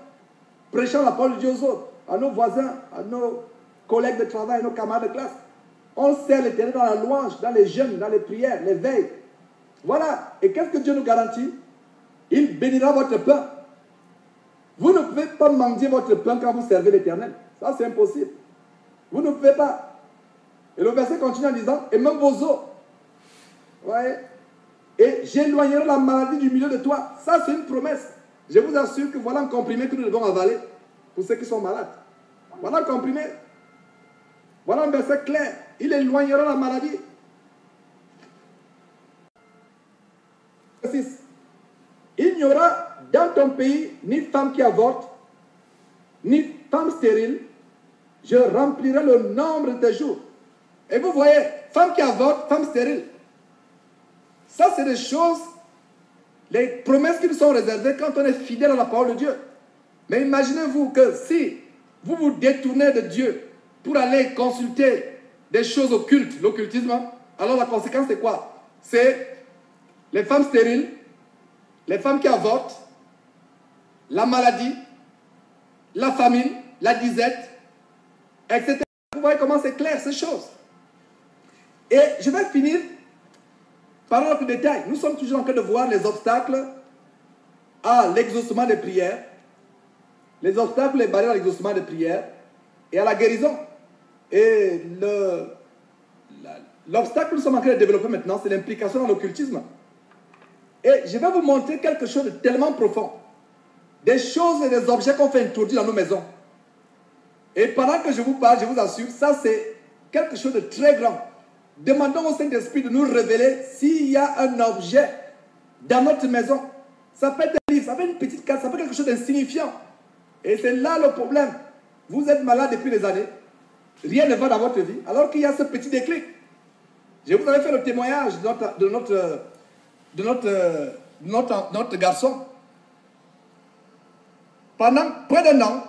Prêchant la parole de Dieu aux autres, à nos voisins, à nos collègues de travail, à nos camarades de classe. On sert l'Éternel dans la louange, dans les jeûnes, dans les prières, les veilles. Voilà. Et qu'est-ce que Dieu nous garantit? Il bénira votre pain. Vous ne pouvez pas manger votre pain quand vous servez l'Éternel. Ça, c'est impossible. Vous ne pouvez pas. Et le verset continue en disant, et même vos os. Ouais. Et j'éloignerai la maladie du milieu de toi. Ça, c'est une promesse. Je vous assure que voilà un comprimé que nous devons avaler pour ceux qui sont malades. Voilà un comprimé. Voilà un verset clair. Il éloignera la maladie. 6. Il n'y aura dans ton pays ni femme qui avorte, ni femme stérile. Je remplirai le nombre de tes jours. Et vous voyez, femme qui avorte, femme stérile. Ça, c'est des choses, les promesses qui nous sont réservées quand on est fidèle à la parole de Dieu. Mais imaginez-vous que si vous vous détournez de Dieu pour aller consulter des choses occultes, l'occultisme, alors la conséquence c'est quoi? C'est les femmes stériles, les femmes qui avortent, la maladie, la famine, la disette, etc. Vous voyez comment c'est clair ces choses. Et je vais finir par un autre détail. Nous sommes toujours en train de voir les obstacles à l'exaucement des prières, les obstacles, les barrières à l'exaucement des prières et à la guérison. Et l'obstacle que nous sommes en train de développer maintenant, c'est l'implication dans l'occultisme. Et je vais vous montrer quelque chose de tellement profond. Des choses et des objets qu'on fait introduire dans nos maisons. Et pendant que je vous parle, je vous assure, ça c'est quelque chose de très grand. Demandons au Saint-Esprit de nous révéler s'il y a un objet dans notre maison. Ça peut être un livre, ça peut être une petite carte, ça peut être quelque chose d'insignifiant. Et c'est là le problème. Vous êtes malade depuis des années, rien ne va dans votre vie, alors qu'il y a ce petit déclic. Je vous avais fait le témoignage de notre garçon. Pendant près d'un an,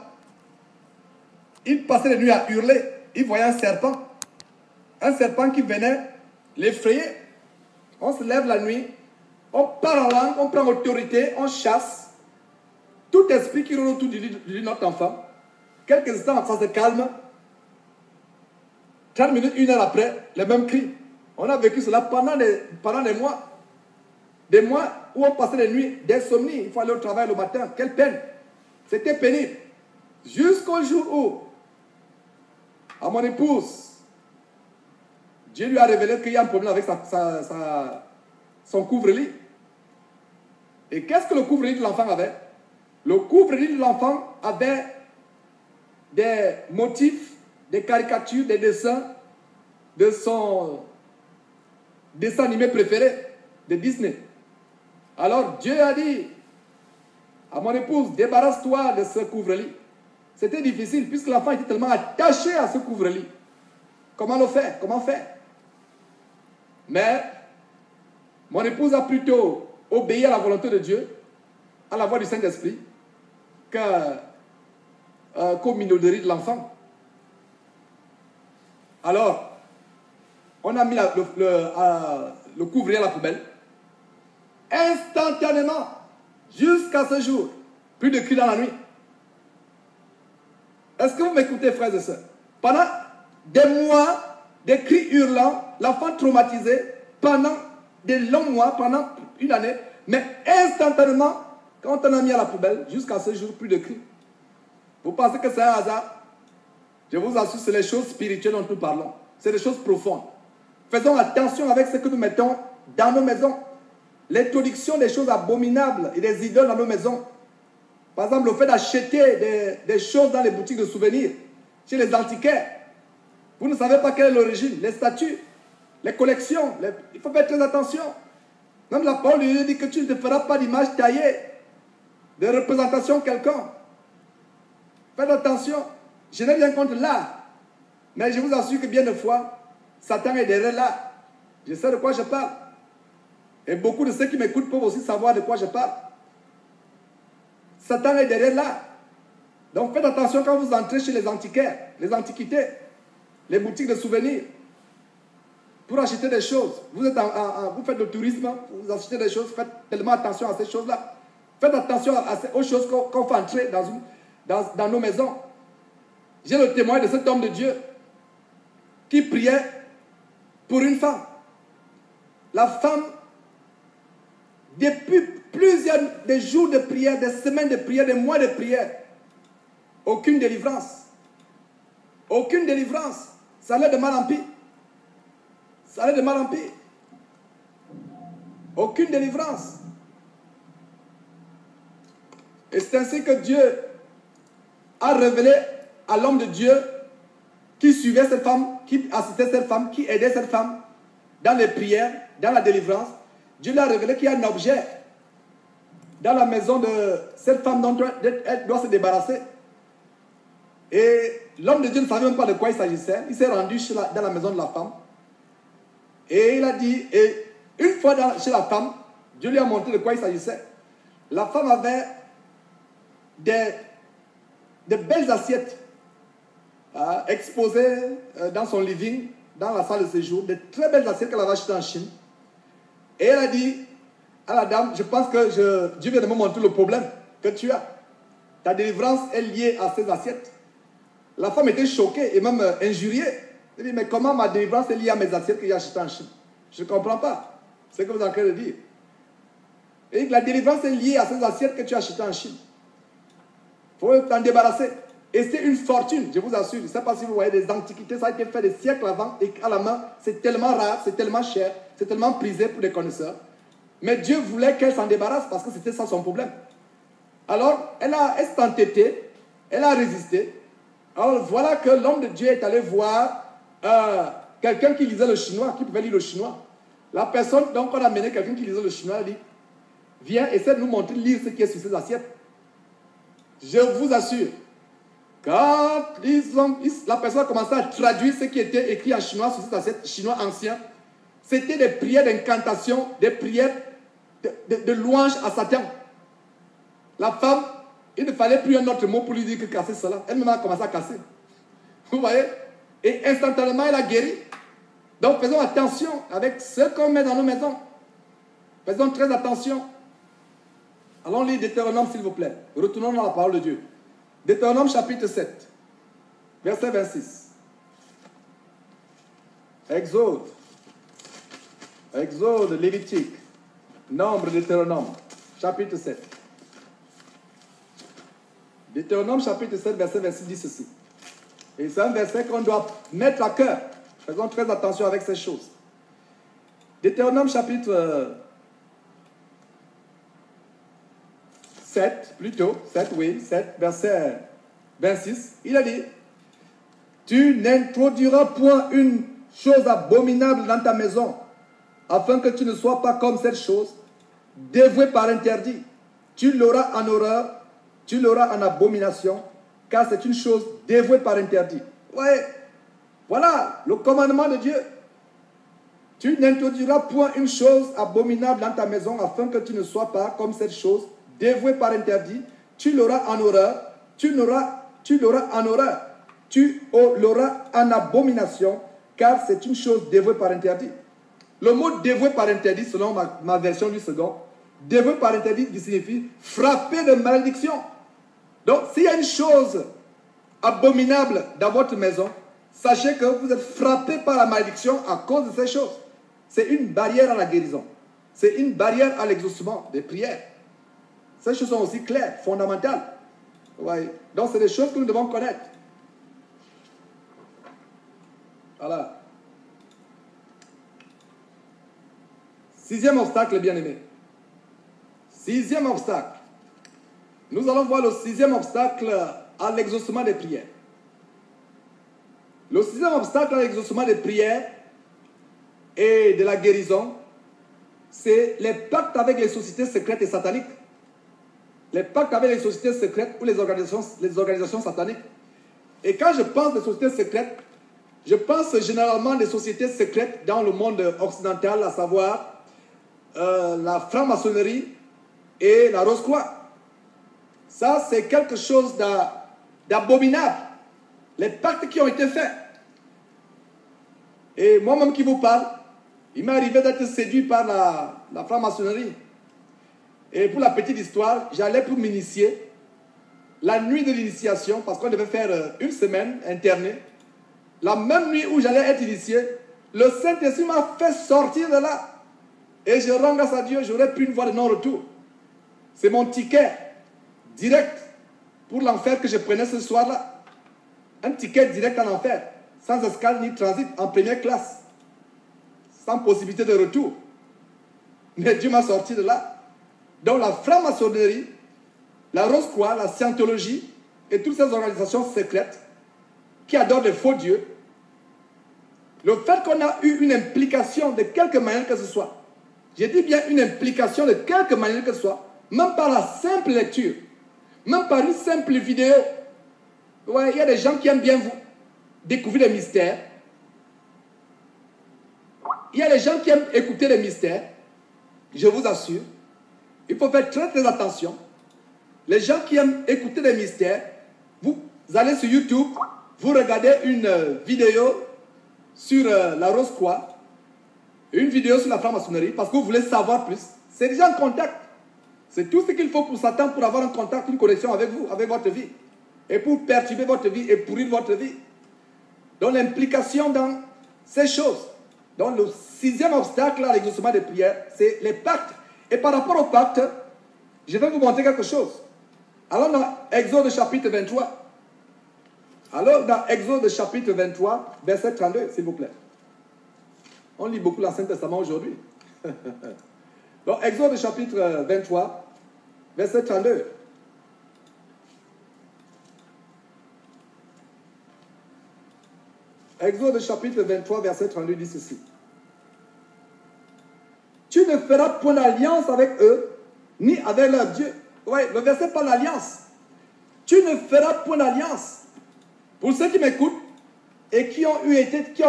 il passait les nuits à hurler. Il voyait un serpent qui venait l'effrayer. On se lève la nuit, on parle en langue, on prend autorité, on chasse. Tout esprit qui roule autour de notre enfant, quelques instants, ça se calme. 30 minutes, 1 heure après, les mêmes cris. On a vécu cela pendant des mois. Des mois où on passait les nuits d'insomnie. Il faut aller au travail le matin. Quelle peine. C'était pénible. Jusqu'au jour où, à mon épouse, Dieu lui a révélé qu'il y a un problème avec son couvre-lit. Et qu'est-ce que le couvre-lit de l'enfant avait? Le couvre-lit de l'enfant avait des motifs, des caricatures, des dessins de son dessin animé préféré, de Disney. Alors Dieu a dit à mon épouse, débarrasse-toi de ce couvre-lit. C'était difficile puisque l'enfant était tellement attaché à ce couvre-lit. Comment le faire? Comment faire? Mais mon épouse a plutôt obéi à la volonté de Dieu, à la voix du Saint-Esprit, qu'aux minauderies de l'enfant. Alors, on a mis le couvrier à la poubelle. Instantanément, jusqu'à ce jour, plus de cris dans la nuit. Est-ce que vous m'écoutez, frères et sœurs? Pendant des mois, des cris hurlants, l'enfant traumatisé, pendant des longs mois, pendant une année, mais instantanément, quand on a mis à la poubelle, jusqu'à ce jour, plus de cris. Vous pensez que c'est un hasard? Je vous assure, c'est les choses spirituelles dont nous parlons. C'est des choses profondes. Faisons attention avec ce que nous mettons dans nos maisons. L'introduction des choses abominables et des idoles dans nos maisons. Par exemple, le fait d'acheter des choses dans les boutiques de souvenirs, chez les antiquaires. Vous ne savez pas quelle est l'origine, les statues, les collections. Il faut faire très attention. Même la parole de Dieu dit que tu ne feras pas d'image taillée, de représentation quelconque. Faites attention. Je n'ai rien contre l'art. Mais je vous assure que bien des fois, Satan est derrière l'art. Je sais de quoi je parle. Et beaucoup de ceux qui m'écoutent peuvent aussi savoir de quoi je parle. Satan est derrière là. Donc faites attention quand vous entrez chez les antiquaires, les antiquités, les boutiques de souvenirs, pour acheter des choses. Vous faites le tourisme, vous achetez des choses, faites tellement attention à ces choses-là. Faites attention aux choses qu'on fait entrer dans nos maisons. J'ai le témoin de cet homme de Dieu qui priait pour une femme. La femme, depuis des jours de prière, des semaines de prière, des mois de prière, aucune délivrance. Aucune délivrance. Ça allait de mal en pire. Ça allait de mal en pire. Aucune délivrance. Et c'est ainsi que Dieu a révélé à l'homme de Dieu qui suivait cette femme, qui assistait cette femme, qui aidait cette femme dans les prières, dans la délivrance. Dieu lui a révélé qu'il y a un objet dans la maison de cette femme dont elle doit se débarrasser. Et l'homme de Dieu ne savait même pas de quoi il s'agissait. Il s'est rendu dans la maison de la femme. Et il a dit, et une fois chez la femme, Dieu lui a montré de quoi il s'agissait. La femme avait de belles assiettes exposées dans son living, dans la salle de séjour, de très belles assiettes qu'elle avait achetées en Chine. Et elle a dit à la dame, je pense que Dieu vient de me montrer le problème que tu as. Ta délivrance est liée à ces assiettes. La femme était choquée et même injuriée. Elle dit, mais comment ma délivrance est liée à mes assiettes que j'ai achetées en Chine? Je ne comprends pas ce que vous êtes en train de dire. Et la délivrance est liée à ces assiettes que tu as achetées en Chine. Il faut t'en débarrasser. Et c'est une fortune, je vous assure. Je ne sais pas si vous voyez des antiquités, ça a été fait des siècles avant et à la main. C'est tellement rare, c'est tellement cher, c'est tellement prisé pour les connaisseurs. Mais Dieu voulait qu'elle s'en débarrasse parce que c'était ça son problème. Alors, elle s'est entêtée, elle a résisté. Alors, voilà que l'homme de Dieu est allé voir quelqu'un qui lisait le chinois, qui pouvait lire le chinois. La personne, donc, on a amené quelqu'un qui lisait le chinois, elle dit, viens, essaie de nous montrer, lire ce qui est sur ces assiettes. Je vous assure, quand la personne a commencé à traduire ce qui était écrit en chinois sur ces assiettes, chinois anciens, c'était des prières d'incantation, des prières de louange à Satan. La femme, il ne fallait plus un autre mot pour lui dire que casser cela. Elle-même a commencé à casser. Vous voyez? Et instantanément, elle a guéri. Donc, faisons attention avec ce qu'on met dans nos maisons. Faisons très attention. Allons lire Deutéronome, s'il vous plaît. Retournons dans la parole de Dieu. Deutéronome, chapitre 7, verset 26. Exode, Lévitique, Nombre, Deutéronome, chapitre 7. Deutéronome, chapitre 7, verset 26 dit ceci. Et c'est un verset qu'on doit mettre à cœur. Faisons très attention avec ces choses. Deutéronome, chapitre 7, verset 26, il a dit, tu n'introduiras point une chose abominable dans ta maison, afin que tu ne sois pas comme cette chose, dévouée par interdit. Tu l'auras en horreur, tu l'auras en abomination, car c'est une chose dévouée par interdit. Ouais, voilà le commandement de Dieu. Tu n'introduiras point une chose abominable dans ta maison, afin que tu ne sois pas comme cette chose, dévouée par interdit. Tu l'auras en horreur, tu l'auras en horreur, tu l'auras en abomination, car c'est une chose dévouée par interdit. Le mot dévoué par interdit, selon ma version du second, dévoué par interdit signifie frapper de malédiction. Donc, s'il y a une chose abominable dans votre maison, sachez que vous êtes frappé par la malédiction à cause de ces choses. C'est une barrière à la guérison. C'est une barrière à l'exaucement des prières. Ces choses sont aussi claires, fondamentales. Ouais. Donc, c'est des choses que nous devons connaître. Voilà. Sixième obstacle, bien-aimé. Sixième obstacle. Nous allons voir le sixième obstacle à l'exaucement des prières. Le sixième obstacle à l'exaucement des prières et de la guérison, c'est les pactes avec les sociétés secrètes et sataniques. Les pactes avec les sociétés secrètes ou les organisations sataniques. Et quand je pense des sociétés secrètes, je pense généralement des sociétés secrètes dans le monde occidental, à savoir la franc-maçonnerie et la Rose-Croix. Ça, c'est quelque chose d'abominable. Les pactes qui ont été faits. Et moi-même qui vous parle, il m'est arrivé d'être séduit par la franc-maçonnerie. Et pour la petite histoire, j'allais pour m'initier. La nuit de l'initiation, parce qu'on devait faire une semaine internée, la même nuit où j'allais être initié, le Saint-Esprit m'a fait sortir de là. Et je rends grâce à Dieu, j'aurais pu une voie de non-retour. C'est mon ticket direct pour l'enfer que je prenais ce soir-là. Un ticket direct en enfer, sans escale ni transit, en première classe, sans possibilité de retour. Mais Dieu m'a sorti de là. Donc la franc-maçonnerie, la Rose-Croix, la scientologie et toutes ces organisations secrètes qui adorent les faux dieux Le fait qu'on a eu une implication de quelque manière que ce soit, je dis bien une implication de quelque manière que ce soit, même par la simple lecture, même par une simple vidéo. Ouais, il y a des gens qui aiment bien vous découvrir les mystères. Il y a des gens qui aiment écouter les mystères. Je vous assure. Il faut faire très très attention. Les gens qui aiment écouter les mystères, vous allez sur YouTube, vous regardez une vidéo sur la Rose-Croix, une vidéo sur la franc-maçonnerie, parce que vous voulez savoir plus. C'est déjà un contact. C'est tout ce qu'il faut pour Satan pour avoir un contact, une connexion avec vous, avec votre vie. Et pour perturber votre vie et pourrir votre vie. Donc l'implication dans ces choses. Donc le sixième obstacle à l'exaucement des prières, c'est les pactes. Et par rapport aux pactes, je vais vous montrer quelque chose. Alors dans Exode chapitre 23. Alors dans Exode chapitre 23, verset 32, s'il vous plaît. On lit beaucoup l'Ancien Testament aujourd'hui. Donc Exode chapitre 23, verset 32. Exode chapitre 23, verset 32 dit ceci. Tu ne feras point d'alliance avec eux, ni avec leur Dieu. Oui, le verset parle d'alliance. Tu ne feras point d'alliance. Pour ceux qui m'écoutent et qui ont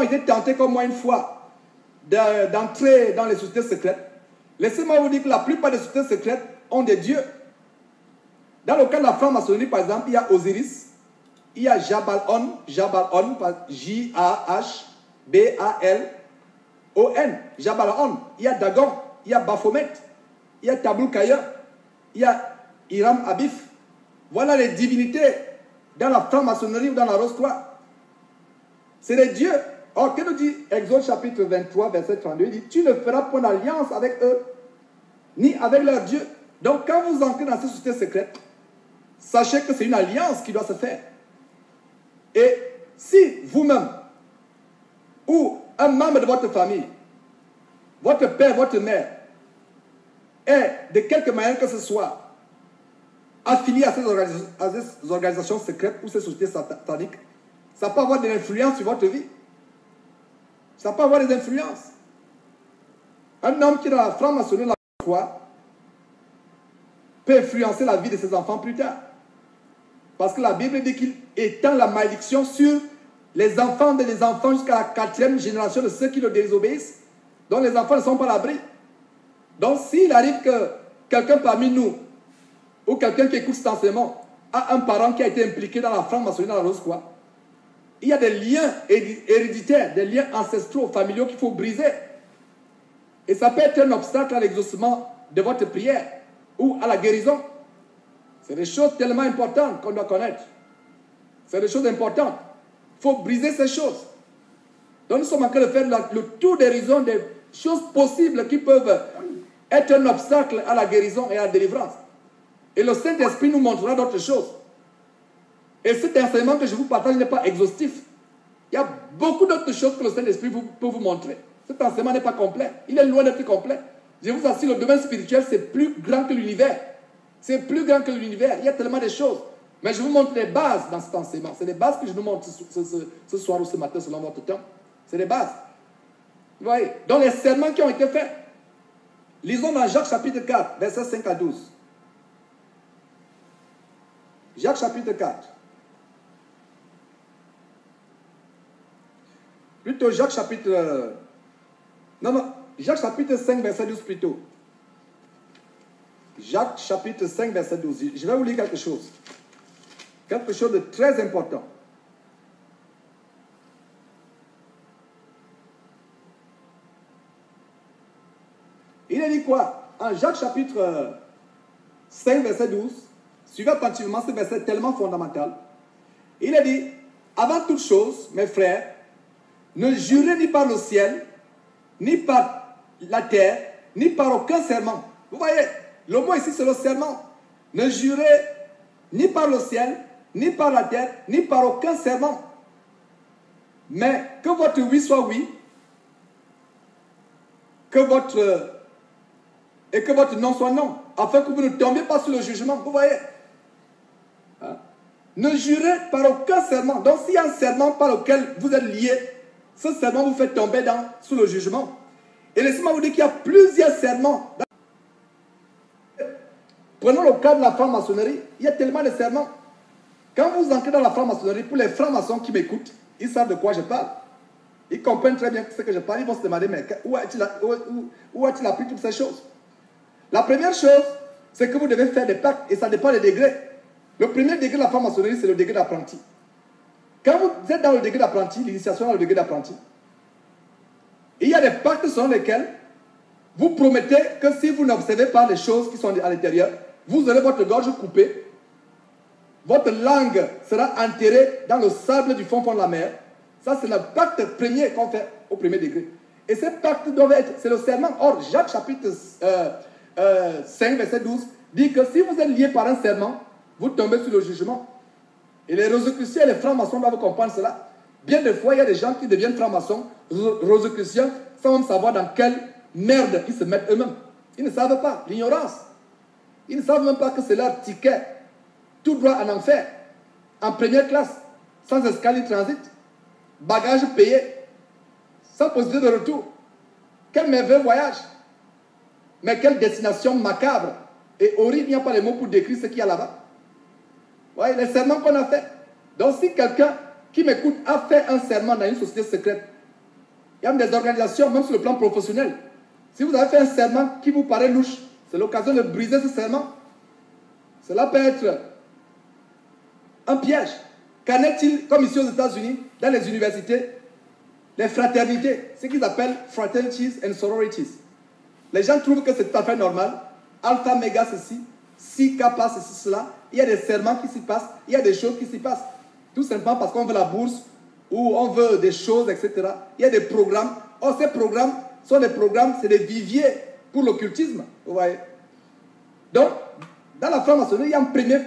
été tentés comme moi une fois d'entrer dans les sociétés secrètes, laissez-moi vous dire que la plupart des sociétés secrètes ont des dieux. Dans le cas de la franc-maçonnerie, par exemple, il y a Osiris, il y a Jabal-On, J-A-H-B-A-L-O-N, Jabal-On, il y a Dagon, il y a Baphomet, il y a Tabou-Kaya, il y a Hiram Abif. Voilà les divinités dans la franc-maçonnerie ou dans la Rose-Croix. C'est des dieux. Or, que nous dit Exode chapitre 23, verset 32, il dit, tu ne feras point d'alliance avec eux, ni avec leurs dieux. Donc, quand vous entrez dans ces sociétés secrètes, sachez que c'est une alliance qui doit se faire. Et si vous-même, ou un membre de votre famille, votre père, votre mère, est de quelque manière que ce soit affilié à ces organisations secrètes ou ces sociétés sataniques, ça peut avoir des influences sur votre vie. Ça peut avoir des influences. Un homme qui est dans la franc-maçonnerie, la foi, peut influencer la vie de ses enfants plus tard. Parce que la Bible dit qu'il étend la malédiction sur les enfants de les enfants jusqu'à la 4e génération de ceux qui le désobéissent. Donc les enfants ne sont pas à l'abri. Donc s'il arrive que quelqu'un parmi nous, ou quelqu'un qui écoute cet enseignement, a un parent qui a été impliqué dans la franc-maçonnerie, dans la Rose-Croix, il y a des liens héréditaires, des liens ancestraux, familiaux qu'il faut briser. Et ça peut être un obstacle à l'exaucement de votre prière ou à la guérison. C'est des choses tellement importantes qu'on doit connaître. C'est des choses importantes. Il faut briser ces choses. Donc nous sommes en train de faire le tour d'horizon des choses possibles qui peuvent être un obstacle à la guérison et à la délivrance. Et le Saint-Esprit nous montrera d'autres choses. Et cet enseignement que je vous partage n'est pas exhaustif. Il y a beaucoup d'autres choses que le Saint-Esprit peut vous montrer. Cet enseignement n'est pas complet. Il est loin d'être complet. Je vous assure, le domaine spirituel, c'est plus grand que l'univers. C'est plus grand que l'univers. Il y a tellement de choses. Mais je vous montre les bases dans cet enseignement. C'est les bases que je vous montre ce soir ou ce matin selon votre temps. C'est les bases. Vous voyez? Dans les serments qui ont été faits. Lisons dans Jacques chapitre 4, versets 5 à 12. Jacques chapitre 4. Plutôt Jacques chapitre... Jacques chapitre 5, verset 12 plutôt. Jacques chapitre 5, verset 12. Je vais vous lire quelque chose. Quelque chose de très important. Il a dit quoi? En Jacques chapitre 5, verset 12, suivez attentivement ce verset tellement fondamental. Il a dit, avant toute chose, mes frères, ne jurez ni par le ciel, ni par la terre, ni par aucun serment. Vous voyez, le mot ici c'est le serment. Ne jurez ni par le ciel, ni par la terre, ni par aucun serment. Mais que votre oui soit oui, que votre non soit non, afin que vous ne tombiez pas sur le jugement. Vous voyez, hein? Ne jurez par aucun serment. Donc s'il y a un serment par lequel vous êtes lié, ce serment vous fait tomber sous le jugement. Et laissez-moi vous dire qu'il y a plusieurs serments. Prenons le cas de la franc-maçonnerie. Il y a tellement de serments. Quand vous entrez dans la franc-maçonnerie, pour les francs-maçons qui m'écoutent, ils savent de quoi je parle. Ils comprennent très bien ce que je parle. Ils vont se demander, mais où a-t-il appris toutes ces choses? La première chose, c'est que vous devez faire des pactes, et ça dépend des degrés. Le premier degré de la franc-maçonnerie, c'est le degré d'apprenti. Quand vous êtes dans le degré d'apprenti, l'initiation dans le degré d'apprenti, il y a des pactes selon lesquels vous promettez que si vous n'observez pas les choses qui sont à l'intérieur, vous aurez votre gorge coupée, votre langue sera enterrée dans le sable du fond de la mer. Ça, c'est le pacte premier qu'on fait au premier degré. Et ces pactes doivent être, c'est le serment. Or, Jacques chapitre 5, verset 12, dit que si vous êtes lié par un serment, vous tombez sur le jugement. Et les rosicruciens et les francs-maçons doivent comprendre cela. Bien des fois, il y a des gens qui deviennent francs-maçons, rosicruciens, sans même savoir dans quelle merde ils se mettent eux-mêmes. Ils ne savent pas, l'ignorance. Ils ne savent même pas que c'est leur ticket, tout droit en enfer, en première classe, sans escalier transit, bagages payés, sans possibilité de retour. Quel merveilleux voyage! Mais quelle destination macabre et horrible, il n'y a pas les mots pour décrire ce qu'il y a là-bas. Voyez, les serments qu'on a fait. Donc si quelqu'un qui m'écoute a fait un serment dans une société secrète, il y a des organisations, même sur le plan professionnel. Si vous avez fait un serment qui vous paraît louche, c'est l'occasion de briser ce serment. Cela peut être un piège. Qu'en est-il, comme ici aux États-Unis, dans les universités, les fraternités, ce qu'ils appellent fraternities and sororities. Les gens trouvent que c'est tout à fait normal. Alpha, méga, ceci, Psi, Kappa, ceci, cela. Il y a des serments qui s'y passent, il y a des choses qui s'y passent. Tout simplement parce qu'on veut la bourse ou on veut des choses, etc. Il y a des programmes. Or, ces programmes sont des programmes, c'est des viviers pour l'occultisme. Vous voyez. Donc, dans la franc-maçonnerie, il y a un premier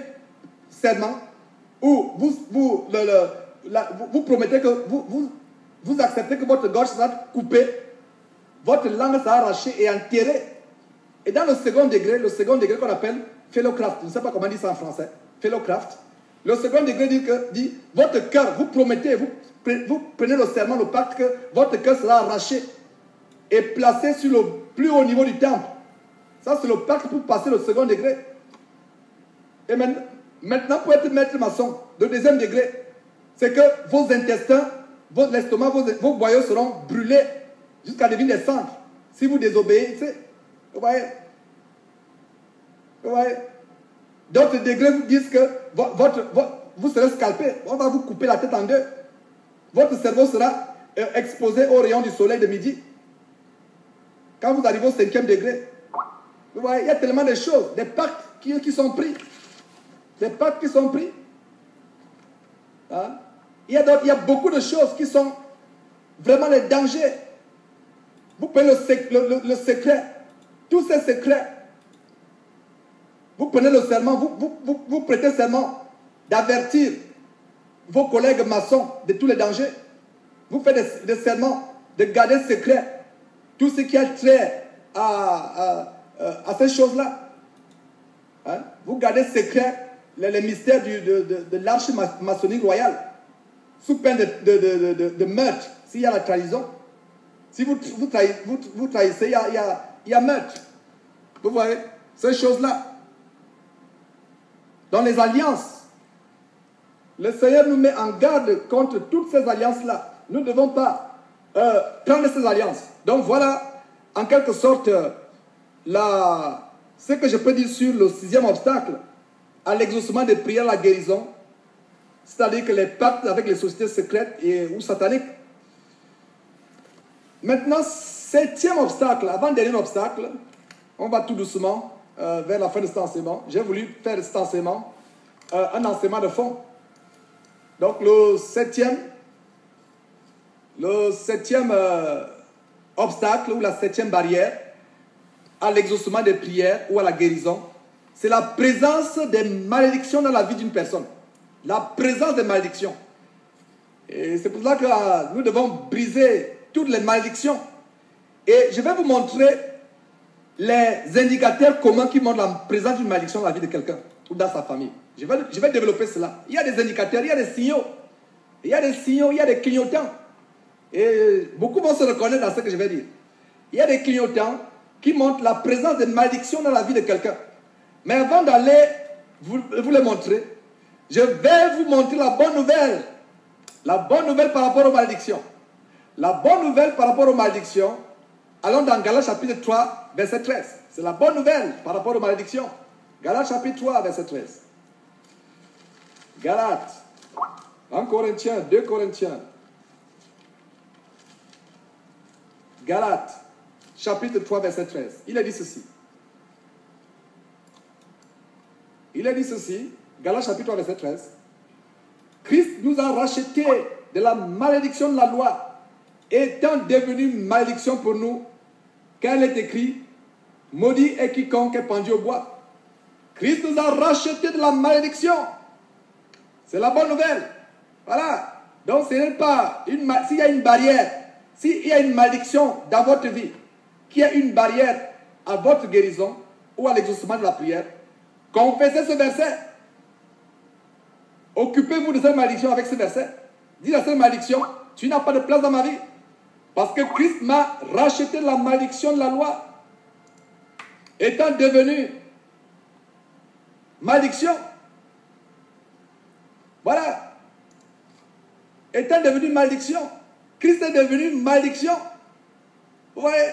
serment où vous promettez que vous acceptez que votre gorge sera coupée, votre langue sera arrachée et enterrée. Et dans le second degré qu'on appelle Fellowcraft, je ne sais pas comment dire ça en français, Fellowcraft, le second degré dit votre cœur, vous promettez, vous prenez le serment, le pacte que votre cœur sera arraché et placé sur le plus haut niveau du temple. Ça, c'est le pacte pour passer le second degré. Et maintenant, pour être maître maçon, le deuxième degré, c'est que vos intestins, l'estomac, vos boyaux seront brûlés jusqu'à devenir des cendres. Si vous désobéissez, vous voyez. Vous voyez. D'autres degrés vous disent que vous serez scalpé. On va vous couper la tête en deux. Votre cerveau sera exposé aux rayons du soleil de midi. Quand vous arrivez au 5e degré, vous voyez, il y a tellement de choses, des pactes qui sont pris. Des pactes qui sont pris. Hein? Il y a beaucoup de choses qui sont vraiment les dangers. Vous prenez le secret, tous ces secrets. Vous prenez le serment, vous prêtez serment d'avertir vos collègues maçons de tous les dangers. Vous faites des serments de garder secret tout ce qui a trait à ces choses-là. Hein? Vous gardez secret les mystères de l'arche maçonnique royale, sous peine de meurtre, s'il y a la trahison. Si vous trahissez, il y a meurtre. Vous voyez, ces choses-là. Dans les alliances, le Seigneur nous met en garde contre toutes ces alliances-là. Nous ne devons pas prendre ces alliances. Donc voilà, en quelque sorte, ce que je peux dire sur le 6e obstacle à l'exaucement des prières à la guérison, c'est-à-dire que les pactes avec les sociétés secrètes ou sataniques. Maintenant, 7e obstacle, avant-dernier obstacle, on va tout doucement vers la fin de cet enseignement. J'ai voulu faire de cet enseignement un enseignement de fond. Donc le septième obstacle ou la 7e barrière à l'exaucement des prières ou à la guérison, c'est la présence des malédictions dans la vie d'une personne. La présence des malédictions. Et c'est pour cela que nous devons briser toutes les malédictions. Et je vais vous montrer les indicateurs communs qui montrent la présence d'une malédiction dans la vie de quelqu'un ou dans sa famille. Je vais développer cela. Il y a des indicateurs, il y a des signaux. Il y a des signaux, il y a des clignotants. Et beaucoup vont se reconnaître dans ce que je vais dire. Il y a des clignotants qui montrent la présence de malédiction dans la vie de quelqu'un. Mais avant d'aller vous les montrer, je vais vous montrer la bonne nouvelle. La bonne nouvelle par rapport aux malédictions. La bonne nouvelle par rapport aux malédictions. Allons dans Galates chapitre 3, verset 13. C'est la bonne nouvelle par rapport aux malédictions. Galates chapitre 3, verset 13. Galates, 1 Corinthiens, 2 Corinthiens. Galates, chapitre 3, verset 13. Il a dit ceci. Il a dit ceci, Galates chapitre 3, verset 13. Christ nous a rachetés de la malédiction de la loi, étant devenu malédiction pour nous, car il est écrit, maudit est quiconque est pendu au bois. Christ nous a rachetés de la malédiction. C'est la bonne nouvelle. Voilà. Donc ce n'est pas s'il y a une barrière, s'il y a une malédiction dans votre vie, qu'il y a une barrière à votre guérison ou à l'exaucement de la prière, confessez ce verset. Occupez-vous de cette malédiction avec ce verset. Dites à cette malédiction, tu n'as pas de place dans ma vie. Parce que Christ m'a racheté de la malédiction de la loi. Étant devenu malédiction. Voilà. Étant devenu malédiction. Christ est devenu malédiction. Vous voyez?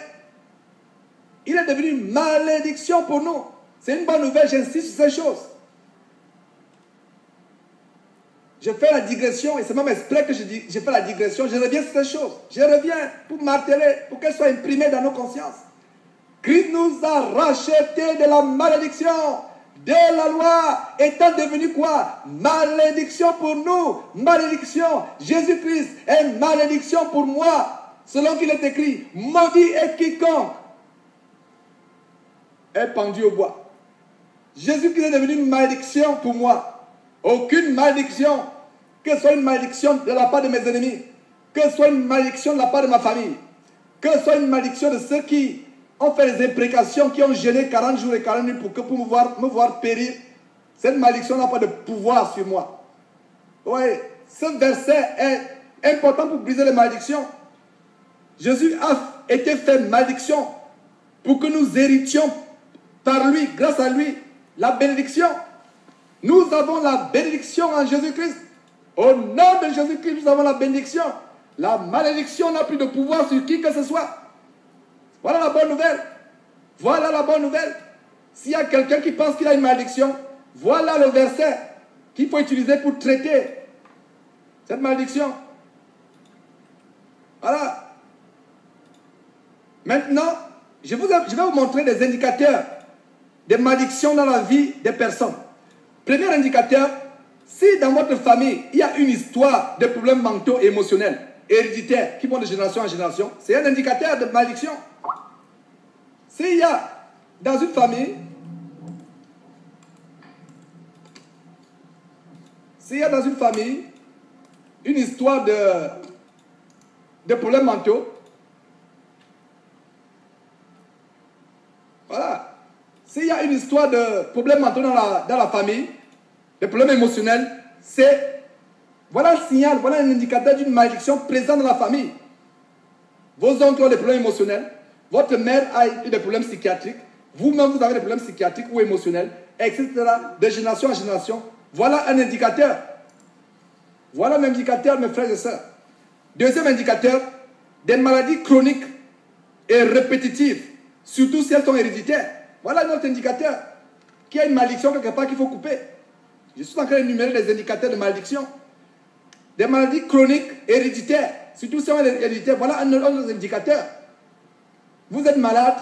Il est devenu malédiction pour nous. C'est une bonne nouvelle, j'insiste sur ces choses. Je fais la digression, et c'est même exprès que je fais la digression, je reviens sur ces choses. Je reviens pour marteler, pour qu'elles soient imprimées dans nos consciences. Christ nous a rachetés de la malédiction, de la loi, étant devenu quoi? Malédiction pour nous, malédiction. Jésus-Christ est malédiction pour moi, selon qu'il est écrit, maudit est quiconque est pendu au bois. Jésus-Christ est devenu une malédiction pour moi. Aucune malédiction, que ce soit une malédiction de la part de mes ennemis, que ce soit une malédiction de la part de ma famille, que ce soit une malédiction de ceux qui ont fait des imprécations, qui ont gêné 40 jours et 40 nuits pour me voir périr, cette malédiction n'a pas de pouvoir sur moi. Oui, ce verset est important pour briser les malédictions. Jésus a été fait malédiction pour que nous héritions par lui, grâce à lui, la bénédiction. Nous avons la bénédiction en Jésus-Christ. Au nom de Jésus-Christ, nous avons la bénédiction. La malédiction n'a plus de pouvoir sur qui que ce soit. Voilà la bonne nouvelle. Voilà la bonne nouvelle. S'il y a quelqu'un qui pense qu'il a une malédiction, voilà le verset qu'il faut utiliser pour traiter cette malédiction. Voilà. Maintenant, je vais vous montrer des indicateurs de malédiction dans la vie des personnes. Premier indicateur, si dans votre famille, il y a une histoire de problèmes mentaux et émotionnels, héréditaires, qui vont de génération en génération, c'est un indicateur de malédiction. S'il y a dans une famille, une histoire de problèmes mentaux, voilà. S'il y a une histoire de problèmes mentaux dans la famille, de problèmes émotionnels, voilà un signal, voilà un indicateur d'une malédiction présente dans la famille. Vos oncles ont des problèmes émotionnels, votre mère a eu des problèmes psychiatriques, vous-même vous avez des problèmes psychiatriques ou émotionnels, etc. De génération en génération. Voilà un indicateur. Voilà un indicateur, mes frères et sœurs. Deuxième indicateur, des maladies chroniques et répétitives, surtout si elles sont héréditaires. Voilà notre indicateur. Qu'il y a une malédiction quelque part qu'il faut couper. Je suis en train d'énumérer des indicateurs de malédiction. Des maladies chroniques héréditaires. Surtout si on est héréditaire. Voilà un autre indicateur. Vous êtes malade.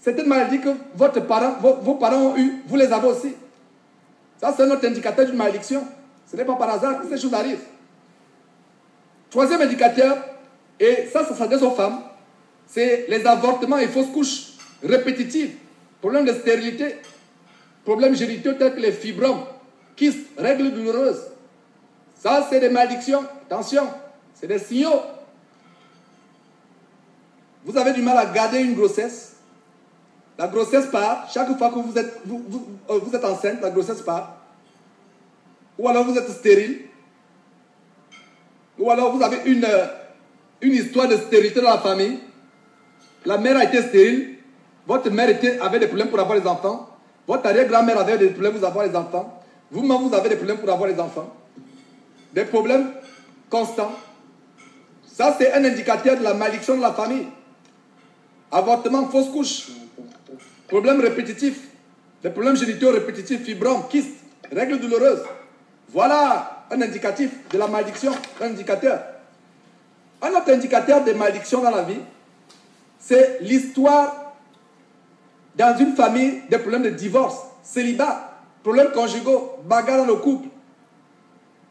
C'est une maladie que vos parents ont eu. Vous les avez aussi. Ça, c'est notre indicateur d'une malédiction. Ce n'est pas par hasard que ces choses arrivent. Troisième indicateur, et ça s'adresse aux femmes, c'est les avortements et fausses couches répétitives, problèmes de stérilité, problèmes génitaux tels que les fibromes, kystes, règles douloureuses. Ça, c'est des malédictions. Attention, c'est des signaux. Vous avez du mal à garder une grossesse. La grossesse part. Chaque fois que vous êtes enceinte, la grossesse part. Ou alors vous êtes stérile. Ou alors vous avez une histoire de stérilité dans la famille. La mère a été stérile. Votre mère avait des problèmes pour avoir les enfants. Votre arrière-grand-mère avait des problèmes pour avoir les enfants. Vous-même, vous avez des problèmes pour avoir les enfants. Des problèmes constants. Ça, c'est un indicateur de la malédiction de la famille. Avortement, fausse couche. Problèmes répétitifs. Des problèmes génitaux répétitifs, fibromes, kystes, règles douloureuses. Voilà un indicatif de la malédiction, un indicateur. Un autre indicateur de malédiction dans la vie, c'est l'histoire dans une famille des problèmes de divorce, célibat, problèmes conjugaux, bagarre dans le couple.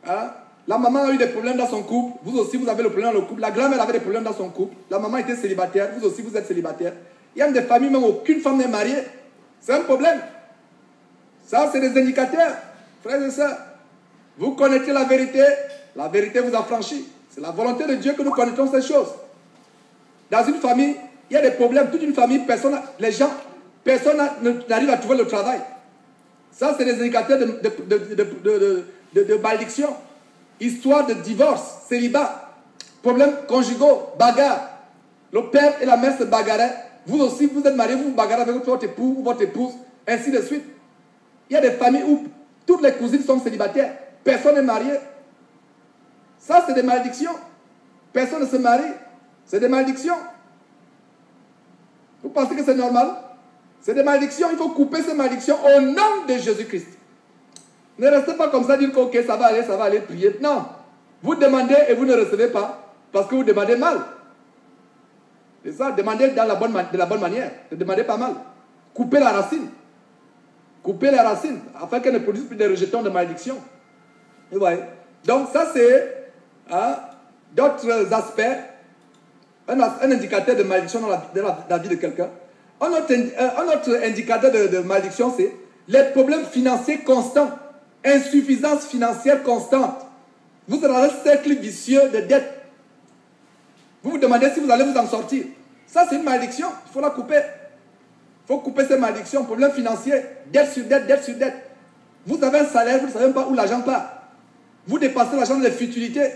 Hein? La maman a eu des problèmes dans son couple, vous aussi vous avez le problème dans le couple. La grand-mère avait des problèmes dans son couple, la maman était célibataire, vous aussi vous êtes célibataire. Il y a des familles même où aucune femme n'est mariée. C'est un problème. Ça, c'est des indicateurs, frères et sœurs. Vous connaissez la vérité vous affranchit. C'est la volonté de Dieu que nous connaissons ces choses. Dans une famille, il y a des problèmes. Toute une famille, personne n'arrive à trouver le travail. Ça, c'est des indicateurs de malédiction. Histoire de divorce, célibat, problèmes conjugaux, bagarre. Le père et la mère se bagarraient. Vous aussi, vous êtes mariés, vous vous bagarrez avec votre époux ou votre épouse, ainsi de suite. Il y a des familles où toutes les cousines sont célibataires. Personne n'est marié. Ça, c'est des malédictions. Personne ne se marie. C'est des malédictions. Vous pensez que c'est normal? C'est des malédictions. Il faut couper ces malédictions au nom de Jésus-Christ. Ne restez pas comme ça, dire que ok, ça va aller, prier. Non. Vous demandez et vous ne recevez pas parce que vous demandez mal. C'est ça, demandez de la bonne manière. Ne demandez pas mal. Coupez la racine. Coupez les racines afin qu'elles ne produisent plus de rejetons de malédiction. Et voyez. Donc ça c'est d'autres aspects, un indicateur de malédiction dans la vie de quelqu'un. Un autre indicateur de malédiction, c'est les problèmes financiers constants, insuffisance financière constante. Vous êtes dans un cercle vicieux de dette. Vous vous demandez si vous allez vous en sortir. Ça, c'est une malédiction. Il faut la couper. Il faut couper ces malédictions. Problèmes financiers, dette sur dette, dette sur dette. Vous avez un salaire, vous ne savez même pas où l'argent part. Vous dépassez l'argent dans les futilités.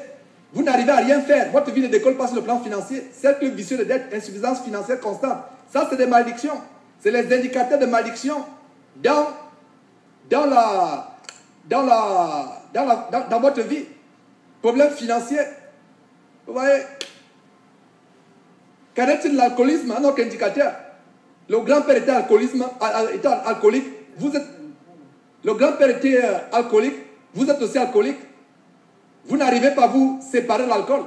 Vous n'arrivez à rien faire. Votre vie ne décolle pas sur le plan financier. Cercle vicieux de dette, insuffisance financière constante. Ça, c'est des malédictions. C'est les indicateurs de malédiction dans votre vie. Problèmes financiers. Vous voyez? Qu'en est-il de l'alcoolisme? Un autre indicateur. Le grand-père était alcoolique. Le grand-père était alcoolique. Vous êtes aussi alcoolique. Vous n'arrivez pas à vous séparer de l'alcool.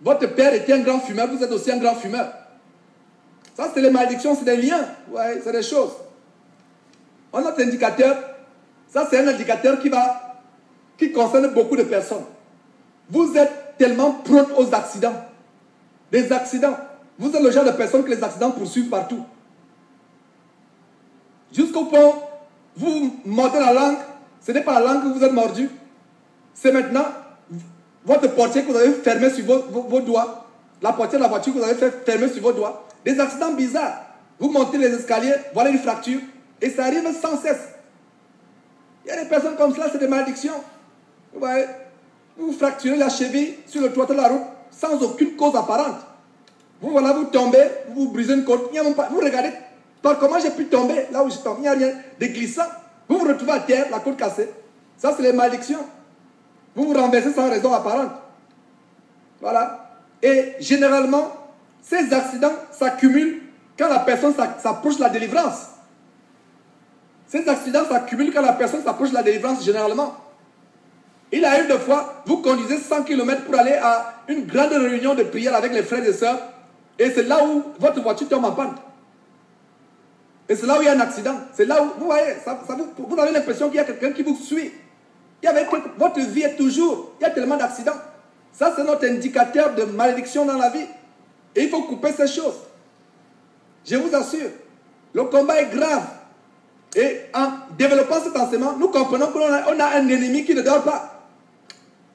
Votre père était un grand fumeur. Vous êtes aussi un grand fumeur. Ça, c'est les malédictions, c'est des liens. Ouais, c'est des choses. Un autre indicateur, ça, c'est un indicateur qui concerne beaucoup de personnes. Vous êtes tellement prone aux accidents. Des accidents. Vous êtes le genre de personne que les accidents poursuivent partout. Jusqu'au point, vous mordez la langue. Ce n'est pas la langue que vous êtes mordu. C'est maintenant votre portière que vous avez fermé sur vos doigts. La portière de la voiture que vous avez fait fermer sur vos doigts. Des accidents bizarres. Vous montez les escaliers, voilà une fracture. Et ça arrive sans cesse. Il y a des personnes comme cela, c'est des malédictions. Vous voyez, vous fracturez la cheville sur le toit de la route sans aucune cause apparente. Vous tombez, vous brisez une côte. Vous regardez par comment j'ai pu tomber là où je tombe. Il n'y a rien de glissant. Vous vous retrouvez à terre, la côte cassée. Ça, c'est les malédictions. Vous vous renversez sans raison apparente. Voilà. Et généralement, ces accidents s'accumulent quand la personne s'approche de la délivrance. Ces accidents s'accumulent quand la personne s'approche de la délivrance, généralement. Il arrive des fois, vous conduisez 100 km pour aller à une grande réunion de prière avec les frères et sœurs, et c'est là où votre voiture tombe en panne. Et c'est là où il y a un accident. C'est là où, vous voyez, vous avez l'impression qu'il y a quelqu'un qui vous suit. Votre vie est toujours, il y a tellement d'accidents. Ça, c'est notre indicateur de malédiction dans la vie. Et il faut couper ces choses. Je vous assure, le combat est grave. Et en développant cet enseignement, nous comprenons qu'on a un ennemi qui ne dort pas.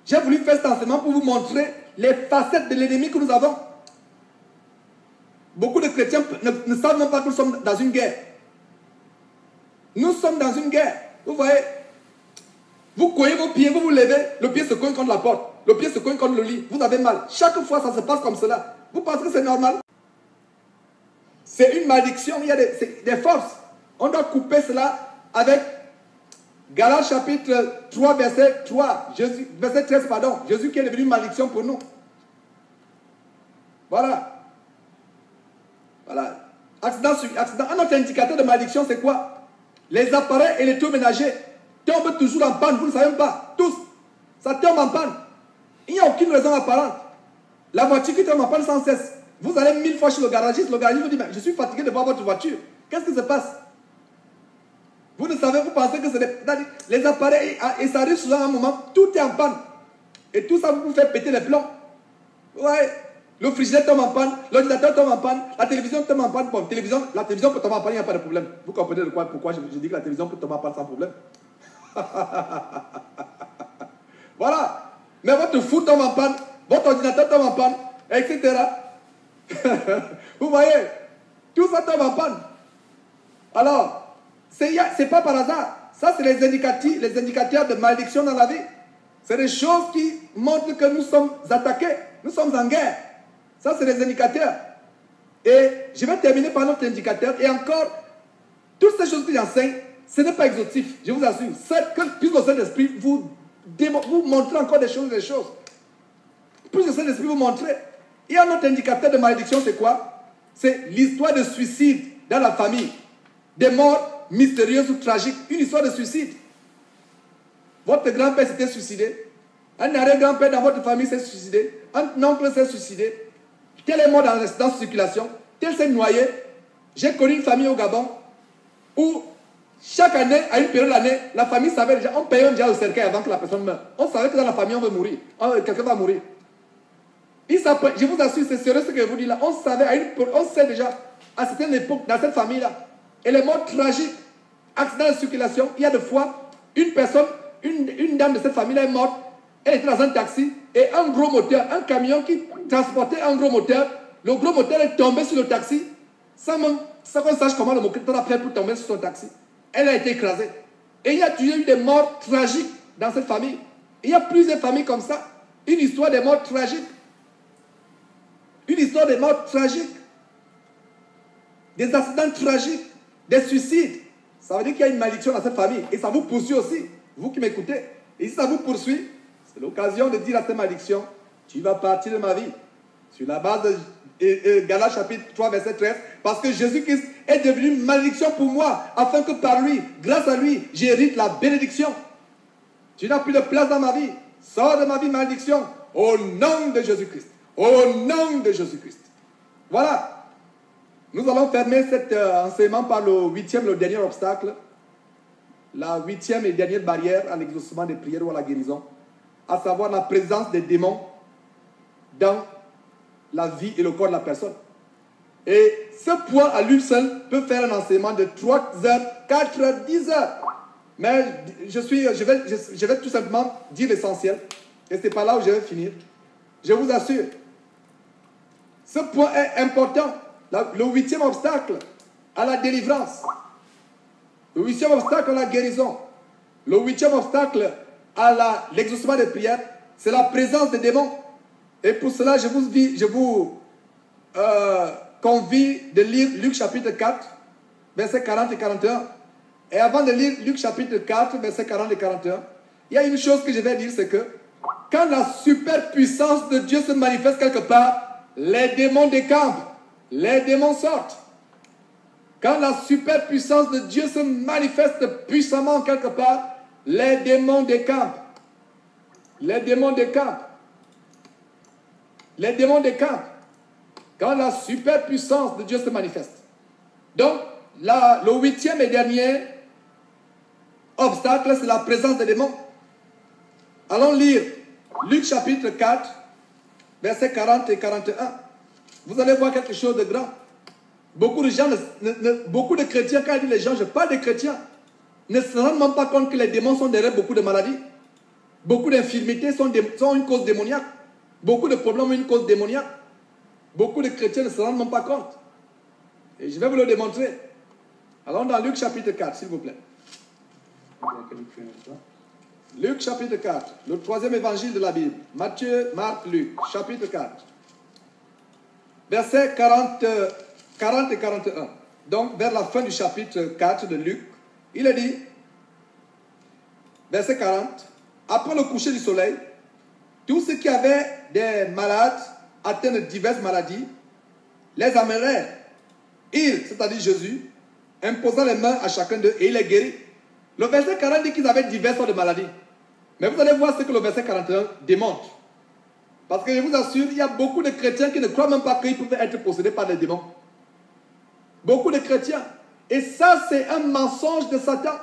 J'ai voulu faire cet enseignement pour vous montrer les facettes de l'ennemi que nous avons. Beaucoup de chrétiens ne savent même pas que nous sommes dans une guerre. Nous sommes dans une guerre. Vous voyez, Vous cognez vos pieds, vous vous levez, le pied se cogne contre la porte, le pied se cogne contre le lit, vous avez mal. Chaque fois, ça se passe comme cela. Vous pensez que c'est normal? C'est une malédiction, il y a des forces. On doit couper cela avec Galates chapitre 3, verset 3, verset 13, pardon. Jésus qui est devenu une malédiction pour nous. Voilà. Voilà. Accident. Un autre indicateur de malédiction, c'est quoi? Les appareils électroménagers tombent toujours en panne, vous ne savez même pas. Tous. Ça tombe en panne. Il n'y a aucune raison apparente. La voiture qui tombe en panne sans cesse. Vous allez 1000 fois chez le garagiste vous dit, mais je suis fatigué de voir votre voiture. Qu'est-ce qui se passe? Vous ne savez, vous pensez que c'est les appareils, et ça arrive souvent à un moment, tout est en panne. Et tout ça vous fait péter les plombs. Ouais. Le frigidaire tombe en panne, l'ordinateur tombe en panne, la télévision tombe en panne. Bon, la télévision peut tomber en panne, il n'y a pas de problème. Vous comprenez pourquoi je dis que la télévision peut tomber en panne sans problème? Voilà. Mais votre foot tombe en panne, votre ordinateur tombe en panne, etc. Vous voyez, tout ça tombe en panne. Alors, c'est pas par hasard. Ça, c'est les indicateurs de malédiction dans la vie. C'est des choses qui montrent que nous sommes attaqués, nous sommes en guerre. Ça, c'est les indicateurs. Et je vais terminer par notre indicateur. Et encore, toutes ces choses que j'enseigne, ce n'est pas exhaustif, je vous assure. Plus le Saint-Esprit vous montre encore des choses. Plus le Saint-Esprit vous montre. Et un autre indicateur de malédiction, c'est quoi? C'est l'histoire de suicide dans la famille. Des morts mystérieuses ou tragiques. Une histoire de suicide. Votre grand-père s'était suicidé. Un arrière-grand-père dans votre famille s'est suicidé. Un oncle s'est suicidé. Tel est mort dans la circulation. Tel s'est noyé. J'ai connu une famille au Gabon où chaque année, à une période de l'année, la famille savait déjà, on payait déjà le cercueil avant que la personne meure. On savait que dans la famille, on va mourir. Quelqu'un va mourir. Je vous assure, c'est sérieux ce que je vous dis là. On sait déjà, à certaines époques, dans cette famille-là, et les morts tragiques, accident de circulation, il y a des fois, une personne, une dame de cette famille-là est morte, elle était dans un taxi, et un gros moteur, un camion qui transportait un gros moteur, le gros moteur est tombé sur le taxi, sans qu'on sache comment le moteur a fait pour tomber sur son taxi. Elle a été écrasée. Et il y a eu des morts tragiques dans cette famille. Il y a plusieurs familles comme ça. Une histoire des morts tragiques. Une histoire des morts tragiques. Des accidents tragiques. Des suicides. Ça veut dire qu'il y a une malédiction dans cette famille. Et ça vous poursuit aussi. Vous qui m'écoutez. Et si ça vous poursuit, c'est l'occasion de dire à cette malédiction, tu vas partir de ma vie. Sur la base de Galates chapitre 3, verset 13. Parce que Jésus-Christ est devenu une malédiction pour moi. Afin que par lui, grâce à lui, j'hérite la bénédiction. Tu n'as plus de place dans ma vie. Sors de ma vie, malédiction. Au nom de Jésus-Christ. Au nom de Jésus-Christ. Voilà. Nous allons fermer cet enseignement par le 8e, le dernier obstacle. La 8e et dernière barrière à l'exaucement des prières ou à la guérison. À savoir la présence des démons dans la vie et le corps de la personne. Et ce point à lui seul peut faire un enseignement de 3 heures, 4 heures, 10 heures. Mais je vais tout simplement dire l'essentiel. Et c'est par là où je vais finir. Je vous assure. Ce point est important. Le 8e obstacle à la délivrance. Le 8e obstacle à la guérison. Le 8e obstacle à l'exaucement des prières, c'est la présence des démons. Et pour cela, je vous convie de lire Luc chapitre 4, versets 40 et 41. Et avant de lire Luc chapitre 4, versets 40 et 41, il y a une chose que je vais dire, c'est que quand la superpuissance de Dieu se manifeste quelque part, les démons décampent, les démons sortent. Quand la superpuissance de Dieu se manifeste puissamment quelque part, les démons décampent. Les démons décampent. Les démons décampent. Quand la superpuissance de Dieu se manifeste. Donc, le 8e et dernier obstacle, c'est la présence des démons. Allons lire Luc chapitre 4, versets 40 et 41. Vous allez voir quelque chose de grand. Beaucoup de gens, beaucoup de chrétiens, quand je dis les gens, je parle des chrétiens, ne se rendent même pas compte que les démons sont derrière beaucoup de maladies. Beaucoup d'infirmités sont une cause démoniaque. Beaucoup de problèmes ont une cause démoniaque. Beaucoup de chrétiens ne se rendent même pas compte. Et je vais vous le démontrer. Allons dans Luc chapitre 4, s'il vous plaît. Luc chapitre 4, le troisième évangile de la Bible. Matthieu, Marc, Luc, chapitre 4. Versets 40 et 41. Donc, vers la fin du chapitre 4 de Luc, il est dit, verset 40, après le coucher du soleil, tous ceux qui avaient des malades atteints de diverses maladies les amèneraient. Il, c'est-à-dire Jésus, imposa les mains à chacun d'eux et il les guérit. Le verset 40 dit qu'ils avaient diverses sortes de maladies. Mais vous allez voir ce que le verset 41 démontre. Parce que je vous assure, il y a beaucoup de chrétiens qui ne croient même pas qu'ils peuvent être possédés par des démons. Beaucoup de chrétiens. Et ça, c'est un mensonge de Satan.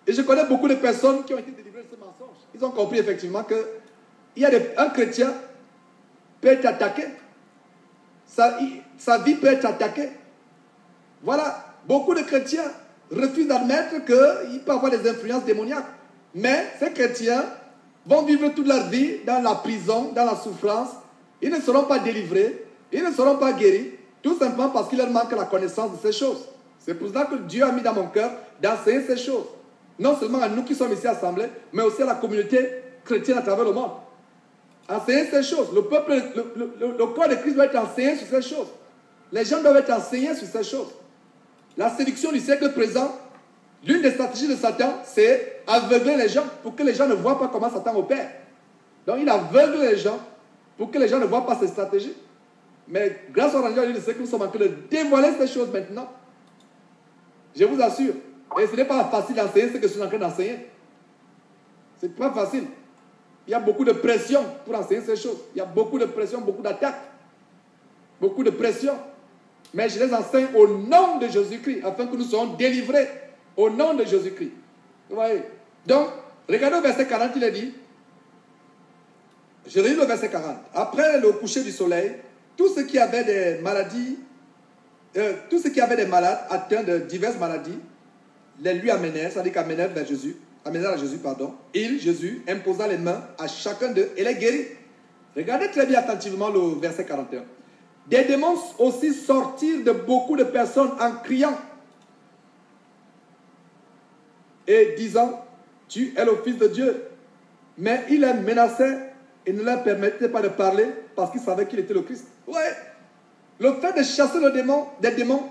Et je connais beaucoup de personnes qui ont été délivrées de ce mensonge. Ils ont compris effectivement que un chrétien peut être attaqué. Sa vie peut être attaquée. Voilà. Beaucoup de chrétiens refusent d'admettre qu'il peut avoir des influences démoniaques. Mais ces chrétiens vont vivre toute leur vie dans la prison, dans la souffrance. Ils ne seront pas délivrés, ils ne seront pas guéris, tout simplement parce qu'il leur manque la connaissance de ces choses. C'est pour ça que Dieu a mis dans mon cœur d'enseigner ces choses. Non seulement à nous qui sommes ici assemblés, mais aussi à la communauté chrétienne à travers le monde. Enseigner ces choses. Le peuple, le corps de Christ doit être enseigné sur ces choses. Les gens doivent être enseignés sur ces choses. La séduction du siècle présent, l'une des stratégies de Satan, c'est aveugler les gens pour que les gens ne voient pas comment Satan opère. Donc il aveugle les gens pour que les gens ne voient pas ces stratégies. Mais grâce au rendez-vous de ce que nous sommes en train de dévoiler ces choses maintenant, je vous assure, et ce n'est pas facile d'enseigner ce que je suis en train d'enseigner. Ce n'est pas facile. Il y a beaucoup de pression pour enseigner ces choses. Il y a beaucoup de pression, beaucoup d'attaques. Beaucoup de pression. Mais je les enseigne au nom de Jésus-Christ, afin que nous soyons délivrés au nom de Jésus-Christ. Vous voyez? Donc, regardez au verset 40, il est dit, je lis le verset 40. Après le coucher du soleil, tous ceux qui avaient des maladies, tous ceux qui avaient des malades atteints de diverses maladies, les lui amenèrent, c'est-à-dire qu'amenèrent vers Jésus, amenèrent à Jésus, pardon. Il, Jésus, imposa les mains à chacun d'eux et les guérit. Regardez très bien attentivement le verset 41. Des démons aussi sortirent de beaucoup de personnes en criant et disant, tu es le Fils de Dieu. Mais il les menaçait et ne leur permettait pas de parler parce qu'il savait qu'il était le Christ. Ouais. Le fait de chasser des démons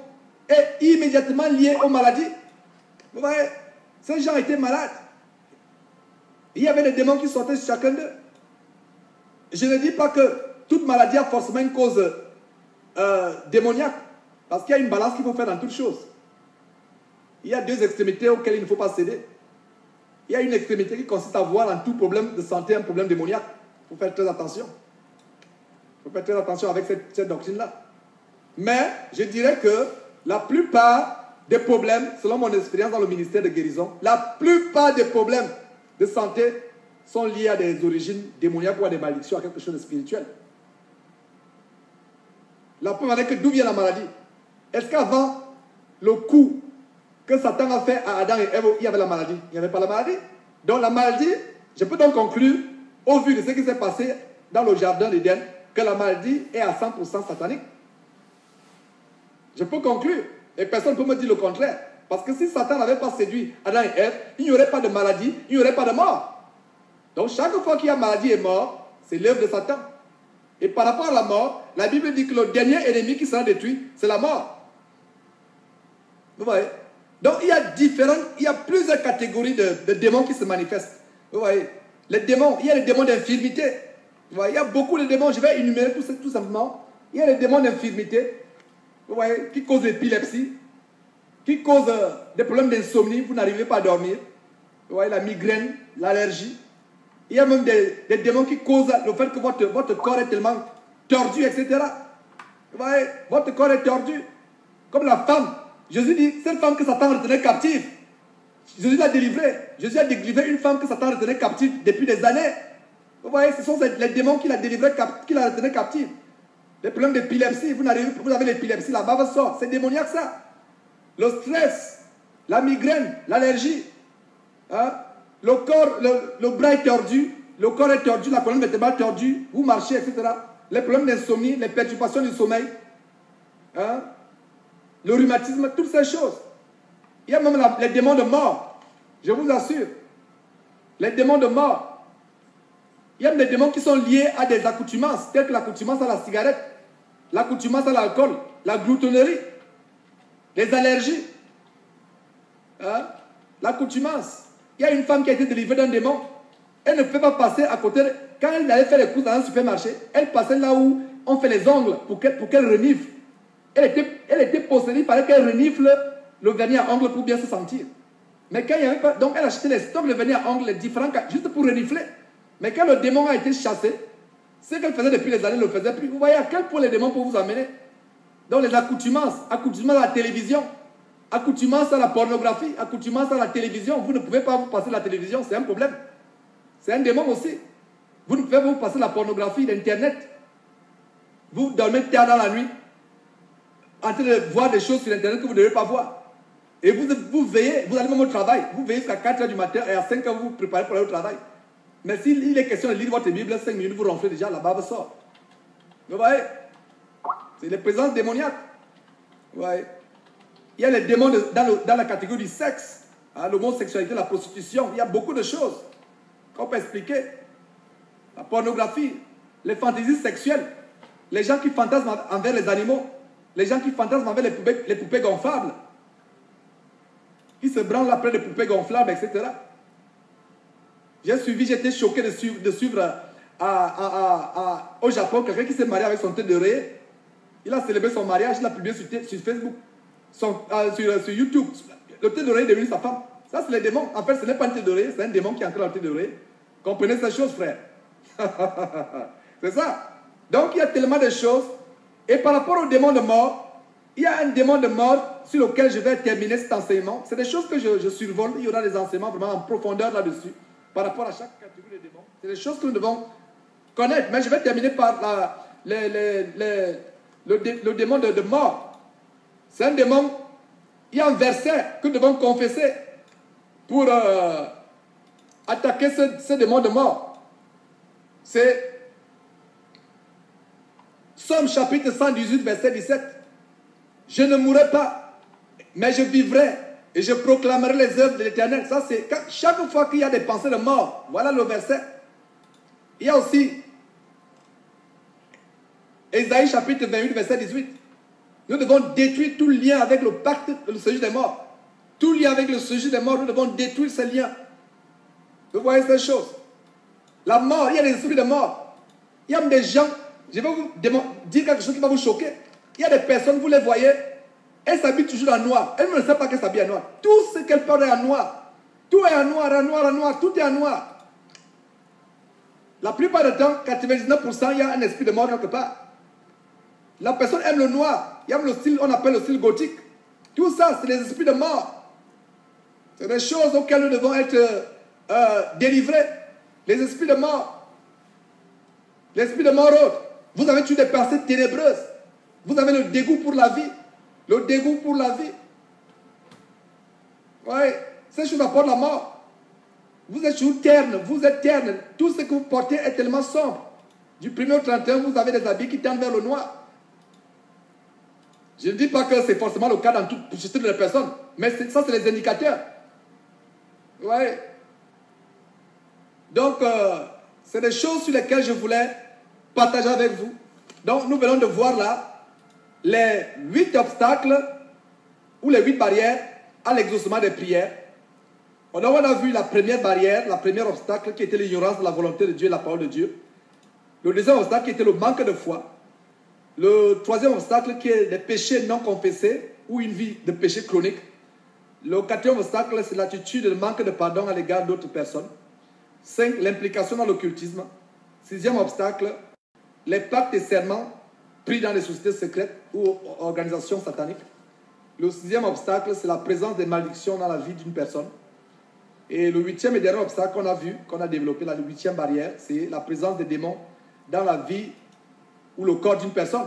est immédiatement lié aux maladies. Vous voyez, ces gens étaient malades. Il y avait des démons qui sortaient sur chacun d'eux. Je ne dis pas que toute maladie a forcément une cause démoniaque, parce qu'il y a une balance qu'il faut faire dans toutes choses. Il y a deux extrémités auxquelles il ne faut pas céder. Il y a une extrémité qui consiste à voir dans tout problème de santé un problème démoniaque. Il faut faire très attention. Il faut faire très attention avec cette doctrine-là. Mais je dirais que la plupart des problèmes, selon mon expérience dans le ministère de guérison, la plupart des problèmes de santé sont liés à des origines démoniaques ou à des malédictions, à quelque chose de spirituel. La preuve est que d'où vient la maladie? Est-ce qu'avant le coup que Satan a fait à Adam et Ève, il y avait la maladie? Il n'y avait pas la maladie. Donc la maladie, je peux donc conclure, au vu de ce qui s'est passé dans le jardin d'Éden, que la maladie est à 100% satanique. Je peux conclure, et personne ne peut me dire le contraire. Parce que si Satan n'avait pas séduit Adam et Ève, il n'y aurait pas de maladie, il n'y aurait pas de mort. Donc chaque fois qu'il y a maladie et mort, c'est l'œuvre de Satan. Et par rapport à la mort, la Bible dit que le dernier ennemi qui sera détruit, c'est la mort. Vous voyez? Donc il y a plusieurs catégories de démons qui se manifestent. Vous voyez? Les démons, il y a les démons d'infirmité. Vous voyez? Il y a beaucoup de démons, je vais énumérer tout simplement. Il y a les démons d'infirmité, vous voyez, qui causent l'épilepsie, qui causent des problèmes d'insomnie, vous n'arrivez pas à dormir. Vous voyez, la migraine, l'allergie. Il y a même des démons qui causent le fait que votre corps est tellement tordu, etc. Vous voyez, votre corps est tordu. Comme la femme. Jésus dit, cette femme que Satan retenait captive, Jésus l'a délivrée. Jésus a délivré une femme que Satan retenait captive depuis des années. Vous voyez, ce sont les démons qui la délivraient, qui la retenaient captive. Les problèmes d'épilepsie, vous avez l'épilepsie, la bave sort. C'est démoniaque ça. Le stress, la migraine, l'allergie. Hein? Le corps, le bras est tordu, le corps est tordu, la colonne vertébrale tordue, vous marchez, etc. Les problèmes d'insomnie, les perturbations du sommeil, hein? Le rhumatisme, toutes ces choses. Il y a même les démons de mort, je vous assure. Les démons de mort. Il y a des démons qui sont liés à des accoutumances, telles que l'accoutumance à la cigarette, l'accoutumance à l'alcool, la gloutonnerie, les allergies, hein? L'accoutumance. Il y a une femme qui a été délivrée d'un démon. Elle ne peut pas passer à côté. Quand elle allait faire les courses dans un supermarché, elle passait là où on fait les ongles pour qu'elle renifle. Elle était possédée, il fallait qu'elle renifle le vernis à ongles pour bien se sentir. Mais quand il n'y avait pas... Donc elle achetait les stocks de vernis à ongles différents juste pour renifler. Mais quand le démon a été chassé, ce qu'elle faisait depuis les années ne le faisait plus. Vous voyez à quel point les démons peuvent vous amener. Donc les accoutumances à la télévision, accoutumance à la pornographie, accoutumance à la télévision. Vous ne pouvez pas vous passer la télévision, c'est un problème. C'est un démon aussi. Vous ne pouvez pas vous passer la pornographie, l'Internet. Vous dormez tard dans la nuit, en train de voir des choses sur Internet que vous ne devez pas voir. Et vous veillez, vous allez même au travail. Vous veillez jusqu'à 4 h du matin et à 5 h vous vous préparez pour aller au travail. Mais s'il est question de lire votre Bible, 5 minutes, vous ronflez déjà, la barbe sort. Vous voyez? C'est les présences démoniaques. Vous voyez? Il y a les démons dans la catégorie du sexe, hein, l'homosexualité, la prostitution. Il y a beaucoup de choses qu'on peut expliquer. La pornographie, les fantaisies sexuelles, les gens qui fantasment envers les animaux, les gens qui fantasment envers les poupées gonflables, qui se branlent après les poupées gonflables, etc. J'étais choqué de suivre au Japon quelqu'un qui s'est marié avec son tête d'oreiller. Il a célébré son mariage, il l'a publié sur Facebook, sur YouTube. Le tête d'oreiller est devenu sa femme. Ça, c'est les démons. En fait, ce n'est pas un tête d'oreiller, c'est un démon qui est entré dans le tête d'oreiller. Comprenez ces choses, frère. C'est ça. Donc, il y a tellement de choses. Et par rapport au démon de mort, il y a un démon de mort sur lequel je vais terminer cet enseignement. C'est des choses que je survole. Il y aura des enseignements vraiment en profondeur là-dessus, par rapport à chaque catégorie de démons. C'est des choses que nous devons connaître. Mais je vais terminer par le démon de mort. C'est un démon. Il y a un verset que nous devons confesser pour attaquer ce démon de mort. C'est Somme chapitre 118, verset 17. Je ne mourrai pas, mais je vivrai et je proclamerai les œuvres de l'Éternel. Ça, c'est chaque fois qu'il y a des pensées de mort. Voilà le verset. Il y a aussi Ésaïe chapitre 28, verset 18. Nous devons détruire tout lien avec le pacte, le séjour des morts. Tout lien avec le séjour des morts, nous devons détruire ces liens. Vous voyez ces choses. La mort, il y a des esprits de mort. Il y a des gens, je vais vous dire quelque chose qui va vous choquer. Il y a des personnes, vous les voyez, elles s'habillent toujours en noir. Elles ne savent pas qu'elles s'habillent en noir. Tout ce qu'elles portent est en noir. Tout est en noir, en noir, en noir. Tout est en noir. La plupart du temps, 99%, il y a un esprit de mort quelque part. La personne aime le noir. Il aime le style, on appelle le style gothique. Tout ça, c'est des esprits de mort. C'est des choses auxquelles nous devons être délivrés. Les esprits de mort. L'esprit de mort autre. Vous avez eu des pensées ténébreuses. Vous avez le dégoût pour la vie. Le dégoût pour la vie. Oui, ces choses apportent la mort. Vous êtes toujours terne, vous êtes terne. Tout ce que vous portez est tellement sombre. Du 1er au 31, vous avez des habits qui tendent vers le noir. Je ne dis pas que c'est forcément le cas dans toute de les personnes, mais ça, c'est les indicateurs. Oui. Donc, c'est des choses sur lesquelles je voulais partager avec vous. Donc, nous venons de voir là les 8 obstacles ou les 8 barrières à l'exaucement des prières. On a vu la première barrière, la première obstacle qui était l'ignorance de la volonté de Dieu et la parole de Dieu. Le deuxième obstacle qui était le manque de foi. Le troisième obstacle qui est les péchés non confessés ou une vie de péché chronique. Le quatrième obstacle, c'est l'attitude de manque de pardon à l'égard d'autres personnes. 5. L'implication dans l'occultisme. Sixième obstacle, les pactes et serments pris dans les sociétés secrètes ou organisations sataniques. Le sixième obstacle, c'est la présence des malédictions dans la vie d'une personne. Et le huitième et dernier obstacle qu'on a vu, qu'on a développé, la huitième barrière, c'est la présence des démons dans la vie ou le corps d'une personne.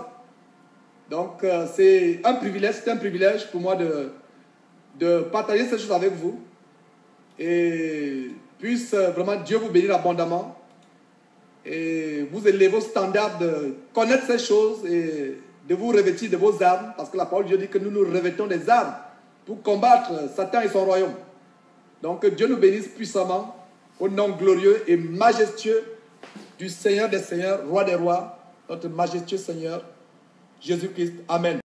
Donc, c'est un privilège pour moi de partager ces choses avec vous. Et puisse vraiment Dieu vous bénir abondamment. Et vous élever vos standards de connaître ces choses et de vous revêtir de vos armes. Parce que la parole de Dieu dit que nous nous revêtons des armes pour combattre Satan et son royaume. Donc, que Dieu nous bénisse puissamment au nom glorieux et majestueux du Seigneur des Seigneurs, Roi des Rois, notre majestueux Seigneur, Jésus-Christ. Amen.